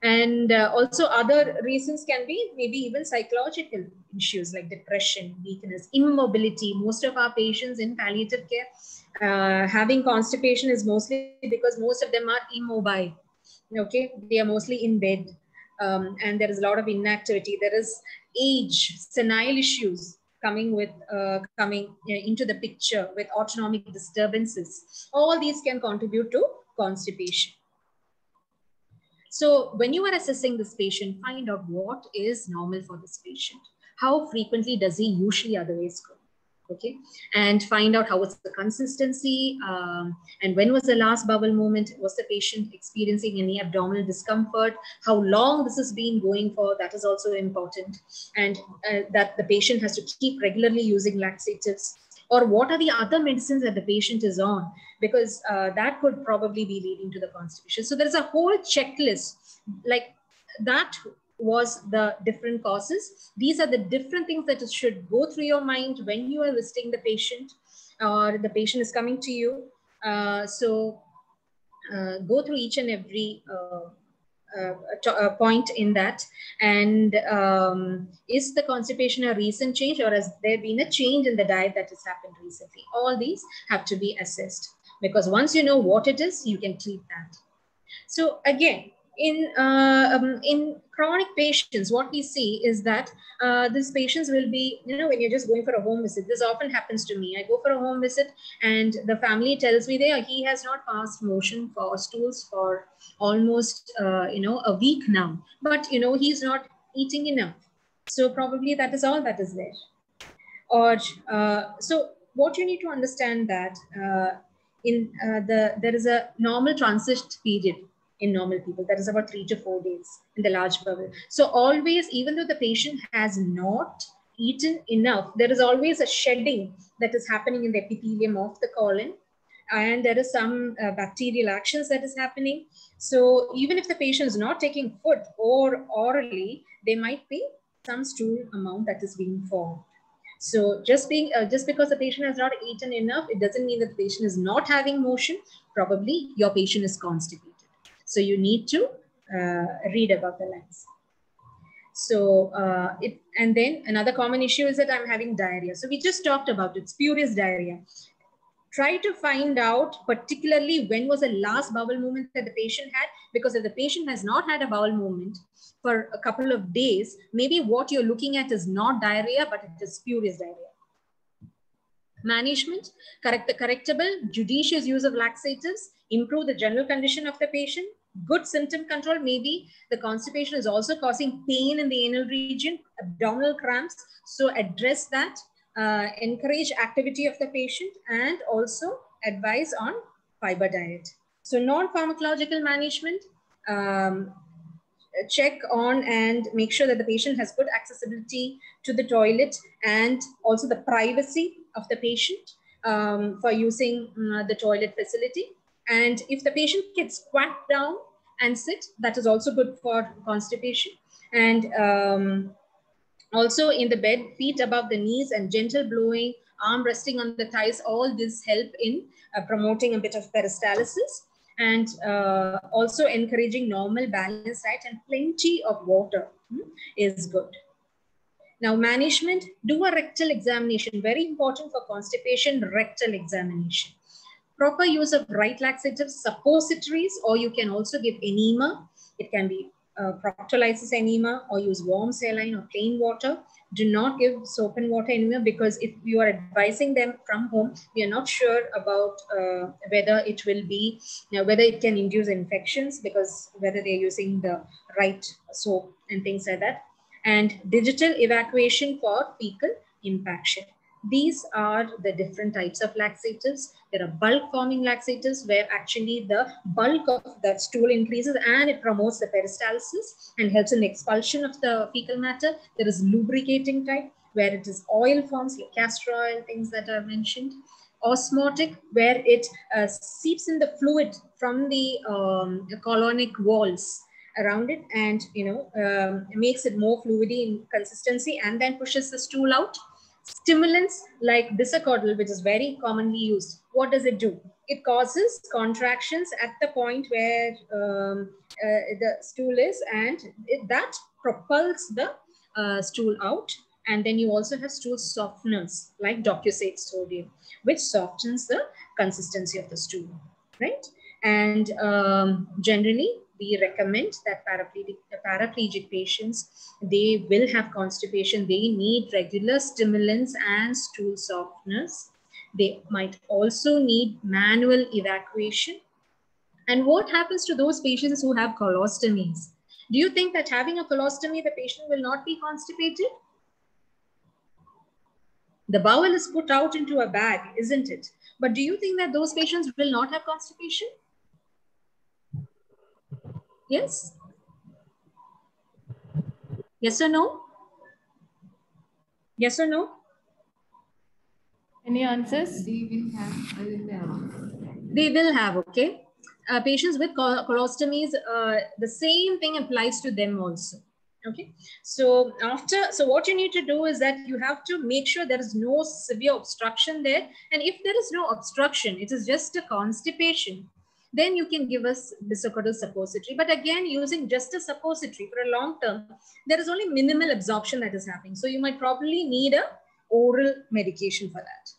And also other reasons can be maybe even psychological issues like depression, weakness, immobility. Most of our patients in palliative care having constipation is mostly because most of them are immobile. Okay, they are mostly in bed, and there is a lot of inactivity. There is age, senile issues coming into the picture with autonomic disturbances. All these can contribute to constipation. So when you are assessing this patient, find out what is normal for this patient. How frequently does he usually otherwise go? Okay, and find out how was the consistency, and when was the last bowel movement. Was the patient experiencing any abdominal discomfort? How long this has been going for, that is also important. And that the patient has to keep regularly using laxatives, or what are the other medicines that the patient is on, because that could probably be leading to the constipation. So there's a whole checklist like that. Was the different causes. These are the different things that should go through your mind when you are visiting the patient, or the patient is coming to you. So go through each and every point in that. And is the constipation a recent change, or has there been a change in the diet that has happened recently? All these have to be assessed, because once you know what it is, you can treat that. So again, in chronic patients, what we see is that these patients will be, when you're just going for a home visit, this often happens to me. I go for a home visit and the family tells me he has not passed motion for stools for almost, a week now, but, he's not eating enough. So probably that is all that is there. Or, so what you need to understand that there is a normal transit period in normal people, that is about 3 to 4 days in the large bowel. So always, even though the patient has not eaten enough, there is always a shedding that is happening in the epithelium of the colon, and there is some bacterial actions that is happening. So even if the patient is not taking food or orally, there might be some stool amount that is being formed. So just because the patient has not eaten enough, it doesn't mean that the patient is not having motion. Probably your patient is constipated. So you need to read above the lines. So and then another common issue is that I'm having diarrhea. So we just talked about it, spurious diarrhea. Try to find out particularly when was the last bowel movement that the patient had, because if the patient has not had a bowel movement for a couple of days, maybe what you're looking at is not diarrhea, but it is spurious diarrhea. Management, correct the correctable, judicious use of laxatives, improve the general condition of the patient, good symptom control. Maybe the constipation is also causing pain in the anal region, abdominal cramps. So address that, encourage activity of the patient, and also advise on fiber diet. So non-pharmacological management, check on and make sure that the patient has good accessibility to the toilet, and also the privacy of the patient for using the toilet facility. And if the patient gets squat down, and sit. That is also good for constipation. And also in the bed, feet above the knees and gentle blowing, arm resting on the thighs, all this help in promoting a bit of peristalsis, and also encouraging normal balance diet and plenty of water is good. Now management, do a rectal examination. Very important for constipation, rectal examination. Proper use of right laxatives, suppositories, or you can also give enema. It can be proctolysis enema, or use warm saline or plain water. Do not give soap and water enema, because if you are advising them from home, we are not sure about whether it will be, whether it can induce infections, because whether they're using the right soap and things like that. And digital evacuation for fecal impaction. These are the different types of laxatives. There are bulk forming laxatives where actually the bulk of the stool increases and it promotes the peristalsis and helps in the expulsion of the fecal matter. There is lubricating type where it is oil forms like castor oil, things that are mentioned. Osmotic, where it seeps in the fluid from the colonic walls around it and makes it more fluidy in consistency and then pushes the stool out. Stimulants like bisacodyl, which is very commonly used. What does it do? It causes contractions at the point where the stool is, and that propels the stool out. And then you also have stool softeners like docusate sodium, which softens the consistency of the stool, right? And generally, we recommend that paraplegic patients, they will have constipation. They need regular stimulants and stool softeners. They might also need manual evacuation. And what happens to those patients who have colostomies? Do you think that having a colostomy, the patient will not be constipated? The bowel is put out into a bag, isn't it? But do you think that those patients will not have constipation? Yes? Yes or no? Yes or no? Any answers? They will have. They will have, okay. Patients with colostomies, the same thing applies to them also. Okay, so what you need to do is that you have to make sure there is no severe obstruction there. And if there is no obstruction, it is just a constipation, then you can give us bisacodyl suppository. But again, using just a suppository for a long term, there is only minimal absorption that is happening. So you might probably need a oral medication for that.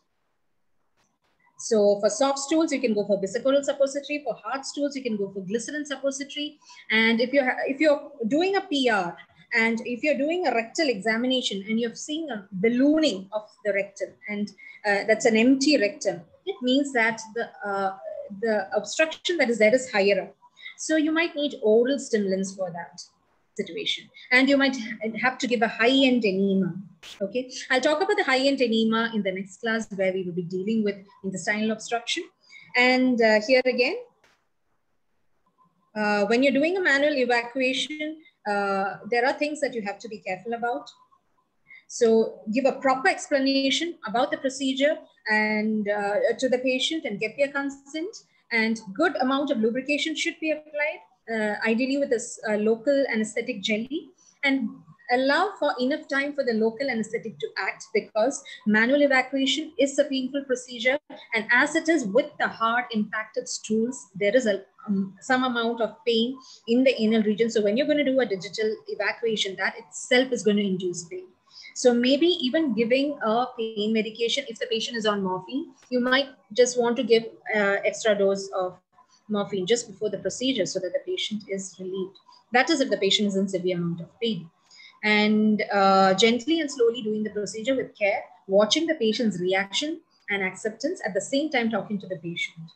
So for soft stools, you can go for bisacodyl suppository. For hard stools, you can go for glycerin suppository. And if you're doing a PR, and if you're doing a rectal examination and you're seeing a ballooning of the rectum, and that's an empty rectum, it means that the obstruction that is there is higher up. So you might need oral stimulants for that situation. And you might have to give a high-end enema. Okay, I'll talk about the high-end enema in the next class, where we will be dealing with intestinal obstruction. And here again, when you're doing a manual evacuation, there are things that you have to be careful about. So give a proper explanation about the procedure and to the patient, and get their consent. And good amount of lubrication should be applied, ideally with a local anesthetic jelly, and allow for enough time for the local anesthetic to act, because manual evacuation is a painful procedure. And as it is with the hard impacted stools, there is some amount of pain in the anal region. So when you're going to do a digital evacuation, that itself is going to induce pain. So maybe even giving a pain medication, if the patient is on morphine, you might just want to give extra dose of morphine just before the procedure so that the patient is relieved. That is if the patient is in severe amount of pain. And gently and slowly doing the procedure with care, watching the patient's reaction and acceptance, at the same time talking to the patient,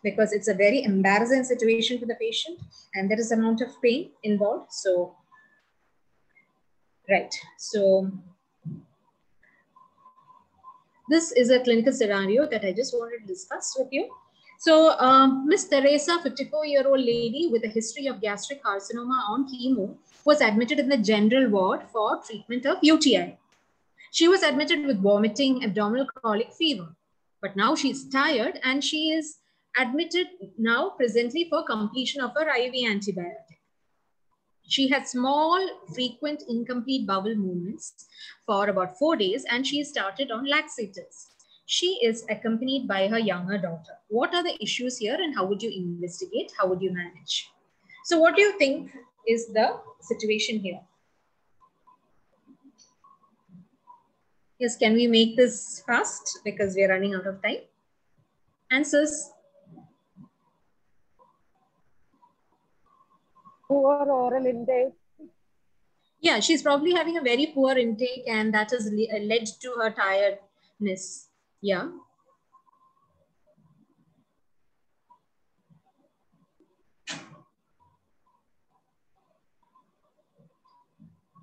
because it's a very embarrassing situation for the patient and there is amount of pain involved. So, right. So this is a clinical scenario that I just wanted to discuss with you. So Miss Teresa, 54-year-old lady with a history of gastric carcinoma on chemo, was admitted in the general ward for treatment of UTI. She was admitted with vomiting, abdominal colic, fever. But now she's tired and she is admitted now presently for completion of her IV antibiotic. She had small, frequent, incomplete bowel movements for about 4 days, and she started on laxatives. She is accompanied by her younger daughter. What are the issues here, and how would you investigate? How would you manage? So what do you think is the situation here? Yes, can we make this fast because we are running out of time? Answers? Poor oral intake. Yeah, she's probably having a very poor intake, and that has led to her tiredness. Yeah.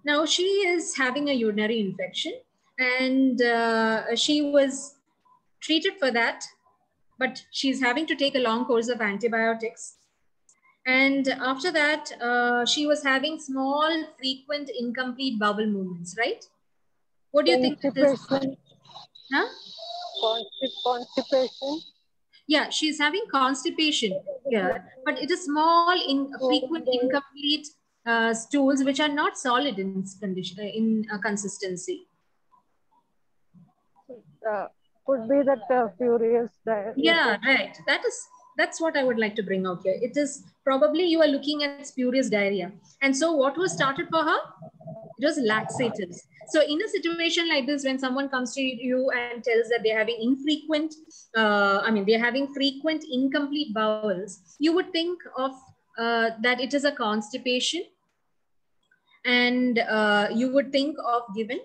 Now she is having a urinary infection, and she was treated for that, but she's having to take a long course of antibiotics. And after that, she was having small, frequent, incomplete bowel movements, right? What do you think of this? Huh? Constipation. Yeah, she's having constipation here, but it is small, frequent, incomplete stools which are not solid in consistency. Could be that furious diarrhea. Yeah, right. That's what I would like to bring out here. It is probably you are looking at spurious diarrhea. And so what was started for her? It was laxatives. So in a situation like this, when someone comes to you and tells that they're having infrequent, they're having frequent incomplete bowels, you would think of that it is a constipation, and you would think of giving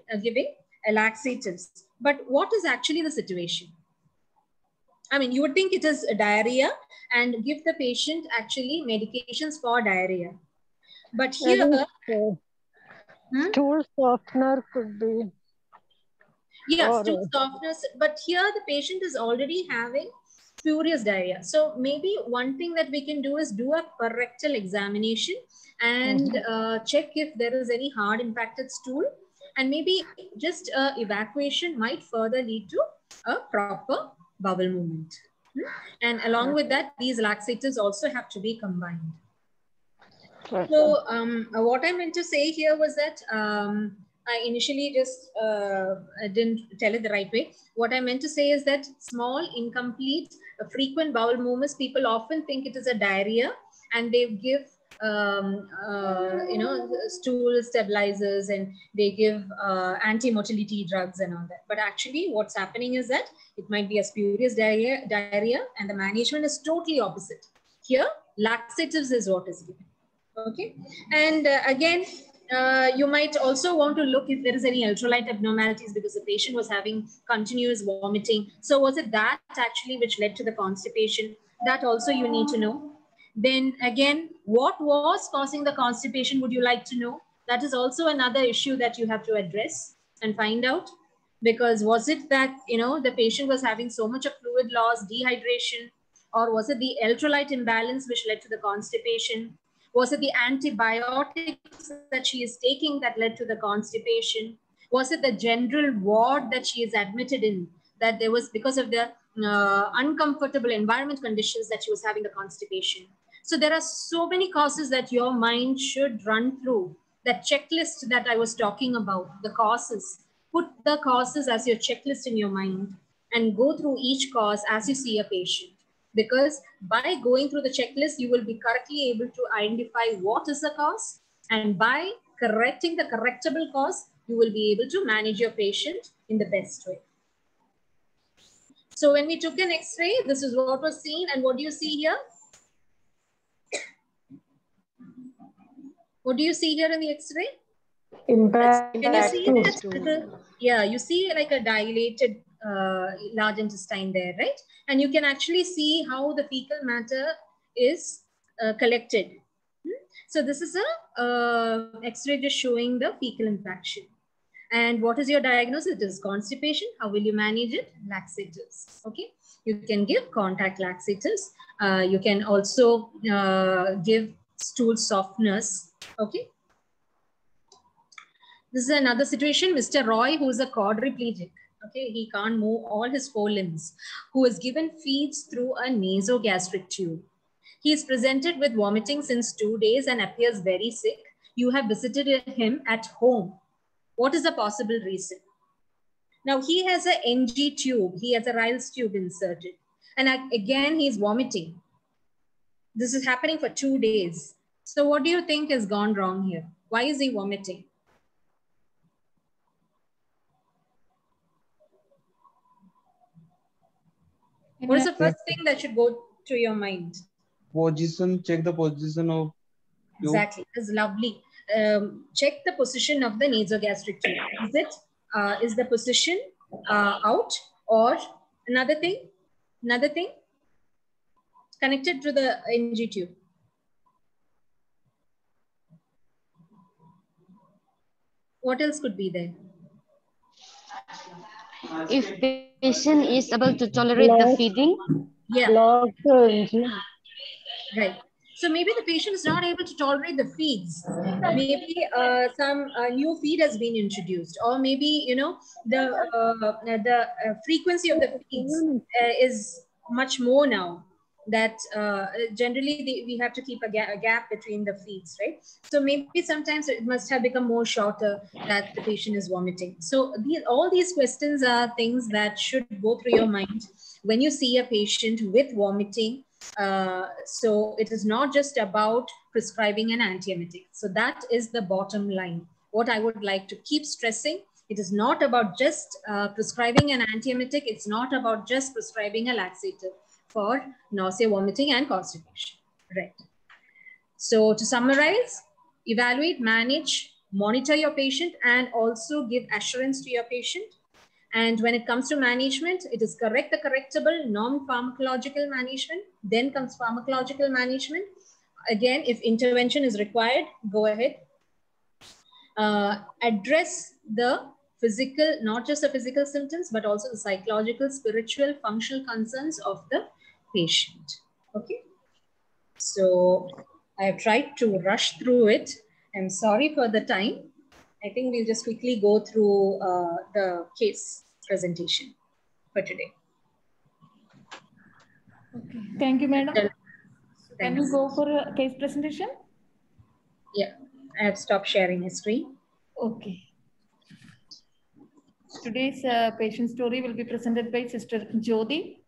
laxatives. But what is actually the situation? I mean, you would think it is diarrhea and give the patient actually medications for diarrhea. But here, stool softener could be. Yeah, stool softness. But here the patient is already having furious diarrhea. So maybe one thing that we can do is do a rectal examination and check if there is any hard impacted stool, and maybe just evacuation might further lead to a proper bowel movement. And along with that, these laxatives also have to be combined. So what I meant to say here was that I initially just didn't tell it the right way. What I meant to say is that small, incomplete, frequent bowel movements, people often think it is a diarrhea, and they give stool stabilizers, and they give anti-motility drugs and all that. But actually what's happening is that it might be a spurious diarrhea, and the management is totally opposite. Here, laxatives is what is given. Okay. And again, you might also want to look if there is any electrolyte abnormalities, because the patient was having continuous vomiting. So was it that actually which led to the constipation? That also you need to know. Then again, what was causing the constipation? Would you like to know? That is also another issue that you have to address and find out. Because was it that, the patient was having so much of fluid loss, dehydration, or was it the electrolyte imbalance which led to the constipation? Was it the antibiotics that she is taking that led to the constipation? Was it the general ward that she is admitted in, that there was, because of the uncomfortable environment conditions, that she was having the constipation? So there are so many causes that your mind should run through. That checklist that I was talking about, the causes, put the causes as your checklist in your mind and go through each cause as you see a patient. Because by going through the checklist, you will be correctly able to identify what is the cause. And by correcting the correctable cause, you will be able to manage your patient in the best way. So when we took an X-ray, this is what was seen. And what do you see here? What do you see here in the X-ray? Can you see it? Yeah, you see like a dilated large intestine there, right? And you can actually see how the fecal matter is collected. So this is a X-ray just showing the fecal infection. And what is your diagnosis? It is constipation. How will you manage it? Laxatives. Okay. You can give contact laxatives. You can also give stool softeners. Okay. This is another situation. Mr. Roy, who is a quadriplegic. Okay, he can't move all his 4 limbs, who is given feeds through a nasogastric tube. He is presented with vomiting since 2 days and appears very sick. You have visited him at home. What is the possible reason? Now he has a NG tube. He has a Ryle's tube inserted. And again, he's vomiting. This is happening for 2 days. So what do you think has gone wrong here? Why is he vomiting? What is the first thing that should go to your mind? Position, check the position of tube. Exactly, that's lovely. Check the position of the nasogastric tube. Is the position out, or another thing? Another thing? Connected to the NG tube. What else could be there? If patient is able to tolerate the feeding. Yeah. Right. So maybe the patient is not able to tolerate the feeds. Maybe some new feed has been introduced, or maybe, you know, the frequency of the feeds is much more now. That generally we have to keep a gap between the feeds, right? So maybe sometimes it must have become more shorter that the patient is vomiting. So all these questions are things that should go through your mind when you see a patient with vomiting. So it is not just about prescribing an antiemetic. So that is the bottom line. What I would like to keep stressing, it is not about just prescribing an antiemetic. It's not about just prescribing a laxative for nausea, vomiting, and constipation. Right. So to summarize, evaluate, manage, monitor your patient, and also give assurance to your patient. And when it comes to management, it is correct the correctable, non-pharmacological management, then comes pharmacological management. Again, if intervention is required, go ahead. Address the physical, not just the physical symptoms, but also the psychological, spiritual, functional concerns of the patient. Okay. So I have tried to rush through it. I'm sorry for the time. I think we'll just quickly go through the case presentation for today. Okay. Thank you, madam. Can you go for a case presentation? Yeah, I have stopped sharing my screen. Okay. Today's patient story will be presented by Sister Jyoti.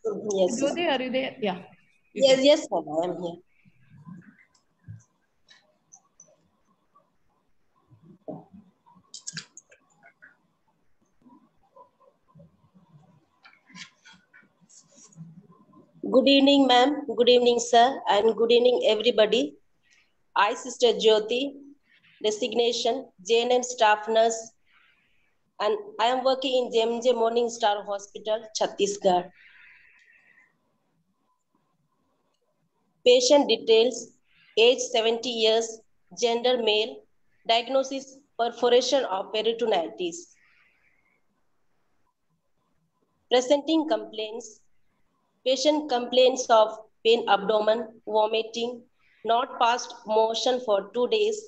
Yes. Jyoti, are you there? Yeah. Yes, I am here. Good evening, ma'am. Good evening, sir. And good evening, everybody. I, Sister Jyoti, designation JNM staff nurse, and I am working in JMJ Morning Star Hospital, Chhattisgarh. Patient details: age 70 years, gender male, diagnosis perforation of peritonitis. Presenting complaints: patient complains of pain abdomen, vomiting, not passed motion for 2 days,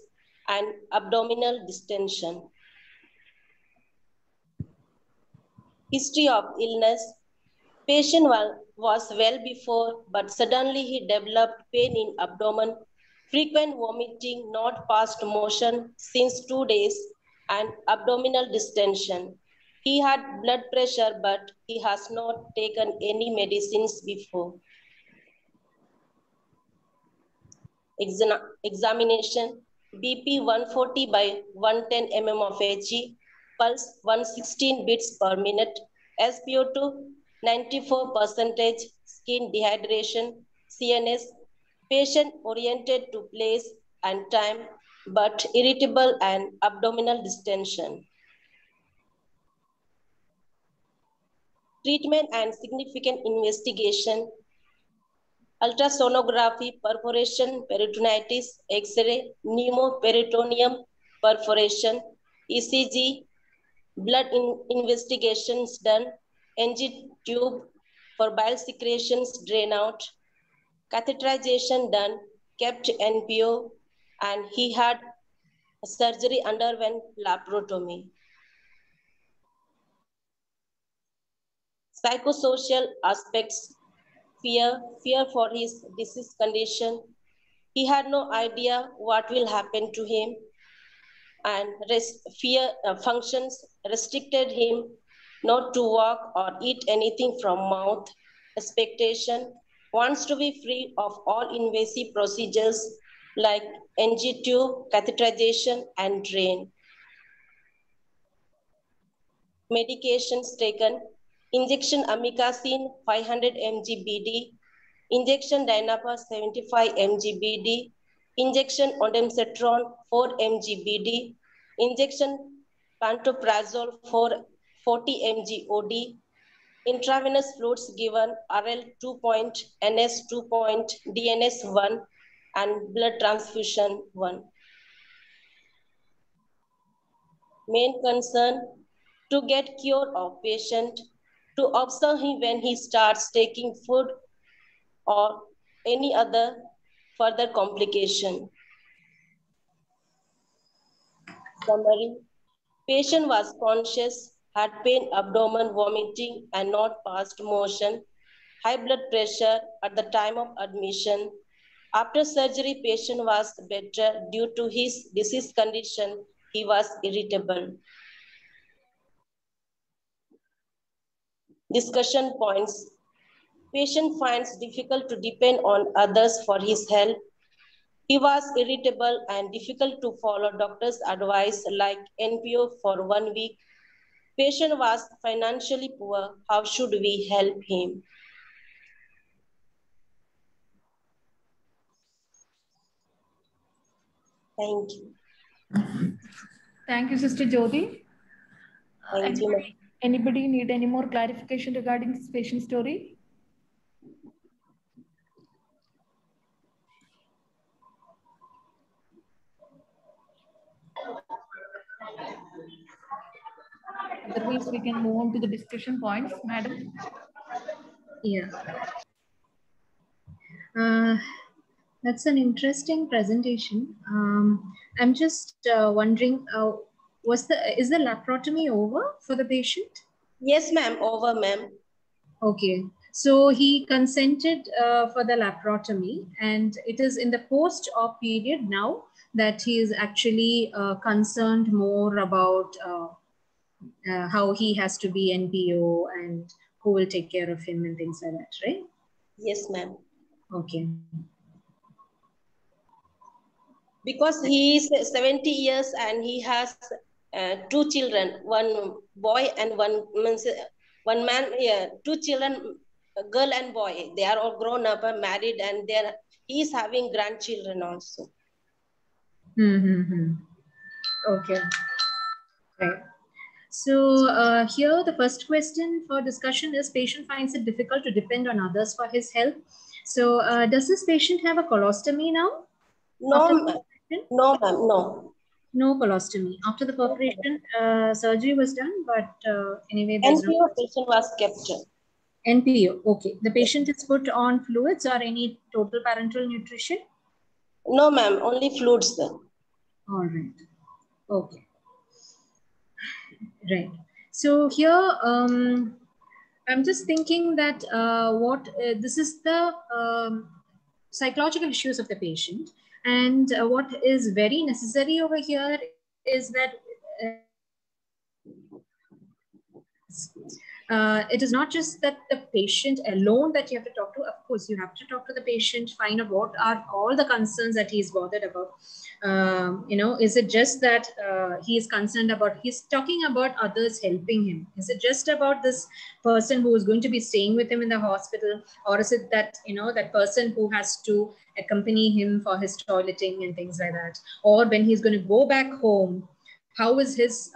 and abdominal distension. History of illness: patient was well before, but suddenly he developed pain in abdomen, frequent vomiting, not passed motion since 2 days, and abdominal distension. He had blood pressure, but he has not taken any medicines before. Examination: BP 140 by 110 mm of Hg, pulse 116 beats per minute, SpO2 94%, skin dehydration, CNS, patient oriented to place and time, but irritable and abdominal distension. Treatment and significant investigation: ultrasonography, perforation, peritonitis, X-ray, pneumoperitoneum perforation, ECG, blood investigations done, NG tube for bile secretions drain out, catheterization done, kept NPO, and he had surgery, underwent laparotomy. Psychosocial aspects, fear for his disease condition. He had no idea what will happen to him, and fear functions restricted him not to walk or eat anything from mouth. Expectation wants to be free of all invasive procedures like NG tube, catheterization, and drain. Medications taken: injection amikacin 500 mg BD, injection dynapar 75 mg BD, injection ondansetron 4 mg BD, injection pantoprazole 40 mg OD, intravenous fluids given RL 2 point, NS 2 point, DNS 1, and blood transfusion 1. Main concern: to get cure of patient, to observe him when he starts taking food or any other further complication. Summary: patient was conscious, had pain, abdomen, vomiting, and not passed motion, high blood pressure at the time of admission. After surgery, patient was better. Due to his disease condition, he was irritable. Discussion points: patient finds difficult to depend on others for his help. He was irritable and difficult to follow doctor's advice like NPO for 1 week. Patient was financially poor. How should we help him? Thank you. Thank you, Sister Jyoti. Thank you. Anybody need any more clarification regarding this patient story? Otherwise, we can move on to the discussion points, madam. Yeah. That's an interesting presentation. I'm just wondering, is the laparotomy over for the patient? Yes, ma'am. Over, ma'am. Okay. So he consented for the laparotomy, and it is in the post-op period now that he is actually concerned more about how he has to be NPO and who will take care of him and things like that, right? Yes, ma'am. Okay. Because he is 70 years and he has 2 children, one boy and one man, yeah, 2 children, a girl and boy. They are all grown up and married, and he is having grandchildren also. Okay. Right. So here the first question for discussion is: patient finds it difficult to depend on others for his help. So does this patient have a colostomy now? No, no, ma'am, no. No colostomy. After the perforation, surgery was done, but anyway, NPO patient was kept. NPO, okay. The patient is put on fluids or any total parenteral nutrition? No, ma'am, only fluids then. All right. Okay. Right. So here, I'm just thinking that this is the psychological issues of the patient, and what is very necessary over here is that it is not just that the patient alone that you have to talk to. Of course, you have to talk to the patient, find out what are all the concerns that he is bothered about. Is it just that he is concerned about, he's talking about others helping him? Is it just about this person who is going to be staying with him in the hospital? Or is it that, that person who has to accompany him for his toileting and things like that? Or when he's going to go back home, how is his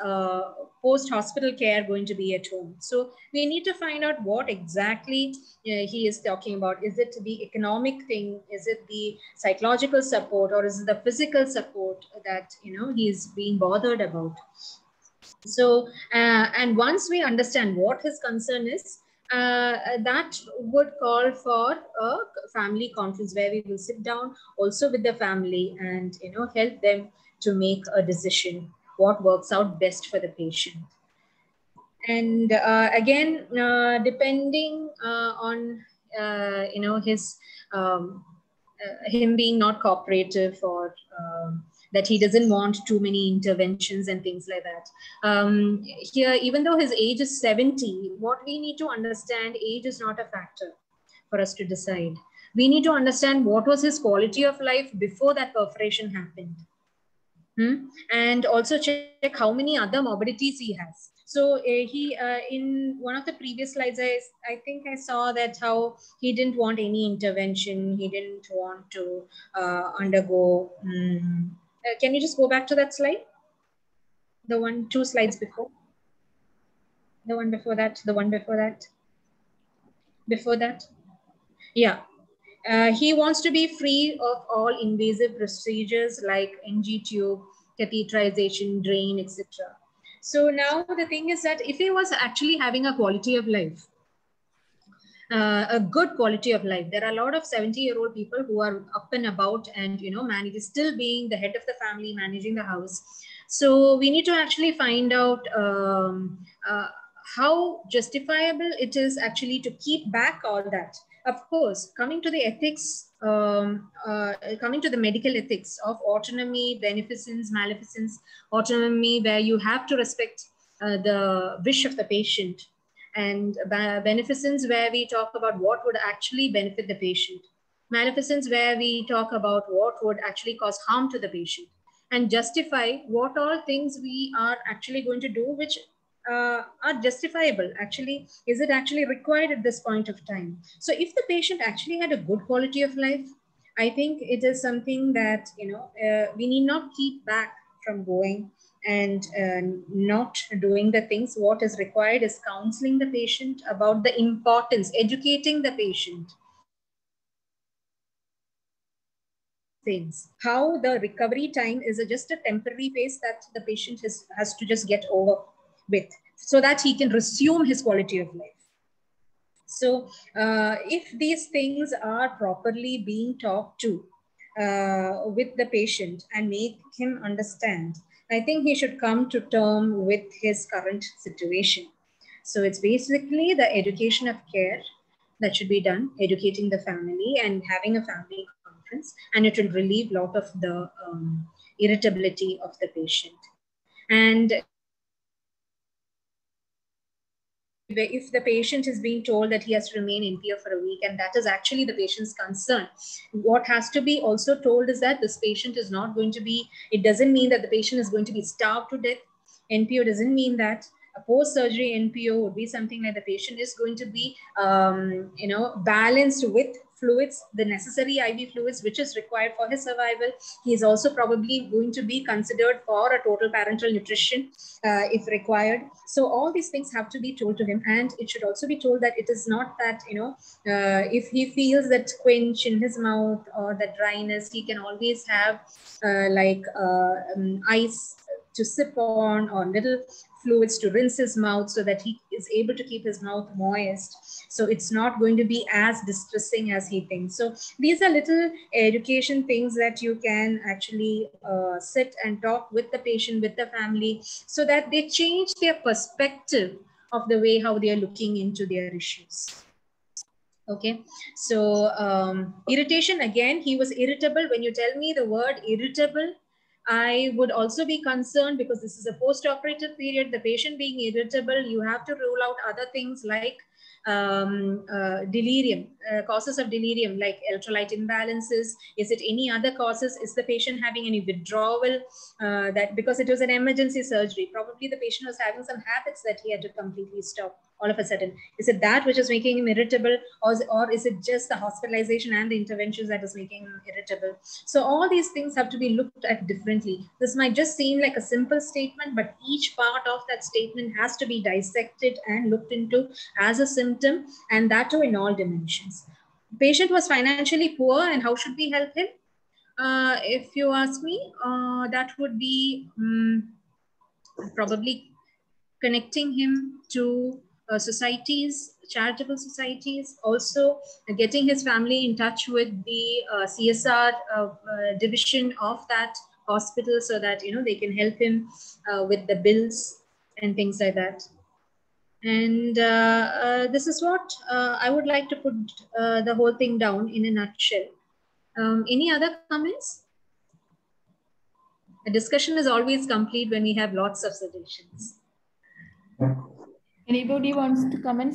post-hospital care going to be at home? So we need to find out what exactly he is talking about. Is it the economic thing? Is it the psychological support? Or is it the physical support that, he's being bothered about? So, and once we understand what his concern is, that would call for a family conference where we will sit down also with the family and, help them to make a decision what works out best for the patient. And again, depending on his him being not cooperative, or that he doesn't want too many interventions and things like that. Here, even though his age is 70, what we need to understand, age is not a factor for us to decide. We need to understand what was his quality of life before that perforation happened. And also check how many other morbidities he has. So he, in one of the previous slides, I think I saw that how he didn't want any intervention. He didn't want to undergo. Can you just go back to that slide? The one, 2 slides before. The one before that, the one before that. Before that. Yeah. He wants to be free of all invasive procedures like NG tube, catheterization, drain, etc. So now the thing is that if he was actually having a quality of life, a good quality of life, there are a lot of 70-year-old people who are up and about and, still being the head of the family, managing the house. So we need to actually find out how justifiable it is actually to keep back all that. Of course, coming to the ethics, coming to the medical ethics of autonomy, beneficence, maleficence, autonomy, where you have to respect the wish of the patient, and beneficence, where we talk about what would actually benefit the patient. Maleficence, where we talk about what would actually cause harm to the patient, and justify what all things we are actually going to do, which are justifiable. Actually, is it actually required at this point of time? So if the patient actually had a good quality of life, I think it is something that, we need not keep back from going and not doing the things. What is required is counseling the patient about the importance, educating the patient things, how the recovery time is just a temporary phase that the patient has to just get over with, so that he can resume his quality of life. So if these things are properly being talked to with the patient and make him understand, I think he should come to terms with his current situation. So it's basically the education of care that should be done, educating the family and having a family conference, and it will relieve a lot of the irritability of the patient. And if the patient is being told that he has to remain NPO for a week, and that is actually the patient's concern, what has to be also told is that this patient is not going to be, it doesn't mean that the patient is going to be starved to death. NPO doesn't mean that. A post-surgery NPO would be something like the patient is going to be, balanced with fluids, the necessary IV fluids, which is required for his survival. He is also probably going to be considered for a total parenteral nutrition if required. So all these things have to be told to him, and it should also be told that it is not that, if he feels that quench in his mouth or the dryness, he can always have ice to sip on, or little fluids to rinse his mouth, so that he is able to keep his mouth moist. So it's not going to be as distressing as he thinks. So these are little education things that you can actually sit and talk with the patient, with the family, so that they change their perspective of the way how they are looking into their issues. Okay, so irritation, again, he was irritable. When you tell me the word irritable, I would also be concerned, because this is a post-operative period. The patient being irritable, you have to rule out other things like delirium, causes of delirium, like electrolyte imbalances. Is it any other causes? Is the patient having any withdrawal? That because it was an emergency surgery, probably the patient was having some habits that he had to completely stop all of a sudden. Is it that which is making him irritable, or is it just the hospitalization and the interventions that is making him irritable? So all these things have to be looked at differently. This might just seem like a simple statement, but each part of that statement has to be dissected and looked into as a symptom, and that too in all dimensions. Patient was financially poor, and how should we help him? If you ask me, that would be probably connecting him to societies, charitable societies, also getting his family in touch with the CSR division of that hospital, so that they can help him with the bills and things like that. And this is what I would like to put the whole thing down in a nutshell. Any other comments? A discussion is always complete when we have lots of suggestions. Anybody wants to comment?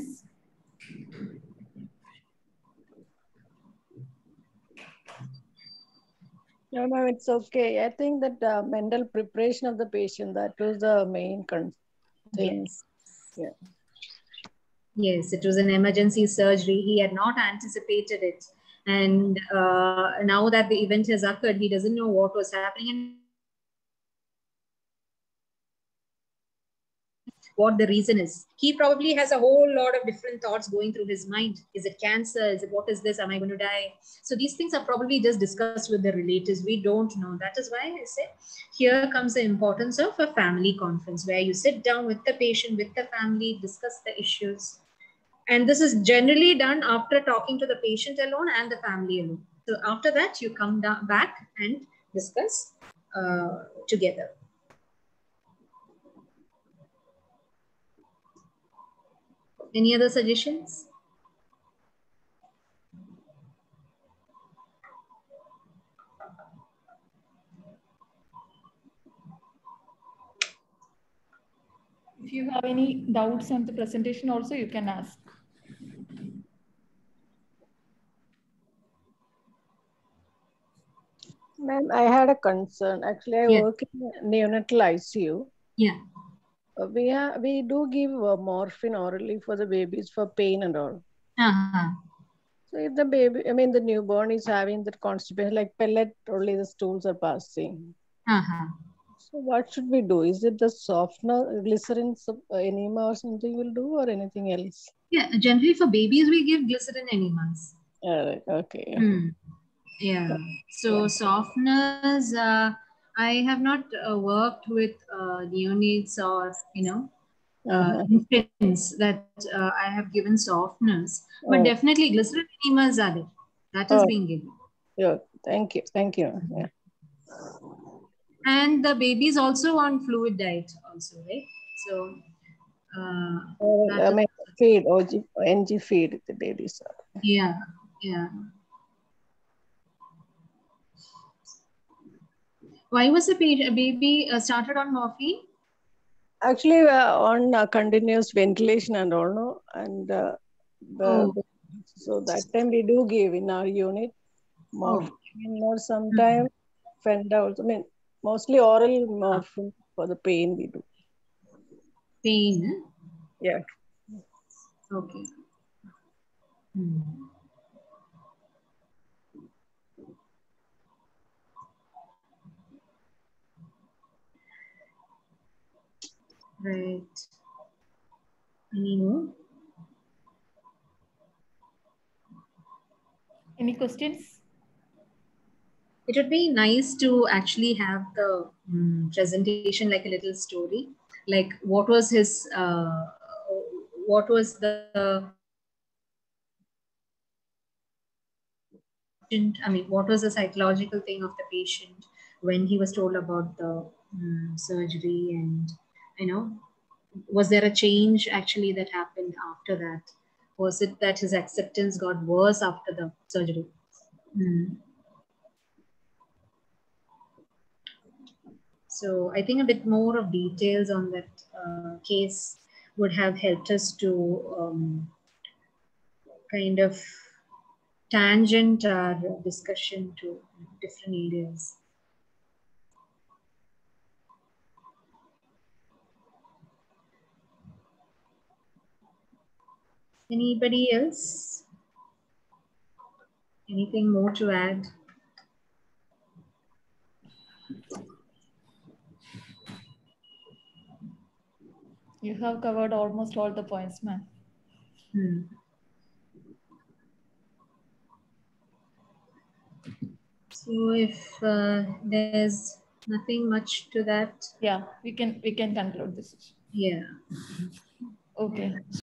No, ma'am, it's okay. I think that mental preparation of the patient, that was the main concern. Yes. Yeah. Yes, it was an emergency surgery. He had not anticipated it. And now that the event has occurred, he doesn't know what was happening and what the reason is. He probably has a whole lot of different thoughts going through his mind. Is it cancer? Is it, what is this? Am I going to die? So these things are probably just discussed with the relatives. We don't know. That is why I say here comes the importance of a family conference where you sit down with the patient, with the family, discuss the issues. And this is generally done after talking to the patient alone and the family alone. So after that, you come down back and discuss together. Any other suggestions? If you have any doubts on the presentation also, you can ask. Ma'am, I had a concern. Actually, I work in neonatal ICU. Yeah. We do give morphine orally for the babies for pain and all. So if the baby, I mean the newborn is having that constipation, like pellet, only the stools are passing. So what should we do? Is it the softener, glycerin enema or something will do, or anything else? Yeah, generally for babies we give glycerin enemas. Okay. Yeah. So softeners, I have not worked with neonates or infants that I have given softeners, but definitely glycerin enemas are there. That is being given. Yeah. Thank you. Yeah. And the babies also on fluid diet also, right? So I mean, feed, NG feed the babies. Yeah. Why was the baby started on morphine? Actually, on continuous ventilation and all, no? And so that time we do give in our unit morphine or sometimes Fenda also. I mean, mostly oral morphine for the pain we do. Pain? Yeah. Okay. Right. Any more? Any questions? It would be nice to actually have the presentation like a little story. Like what was his, what was the, I mean, what was the psychological thing of the patient when he was told about the surgery, and was there a change actually that happened after that? Was it that his acceptance got worse after the surgery? So I think a bit more of details on that case would have helped us to kind of tangent our discussion to different areas. Anybody else? Anything more to add? You have covered almost all the points, ma'am. So if there's nothing much to that, yeah, we can conclude this. Yeah. Okay.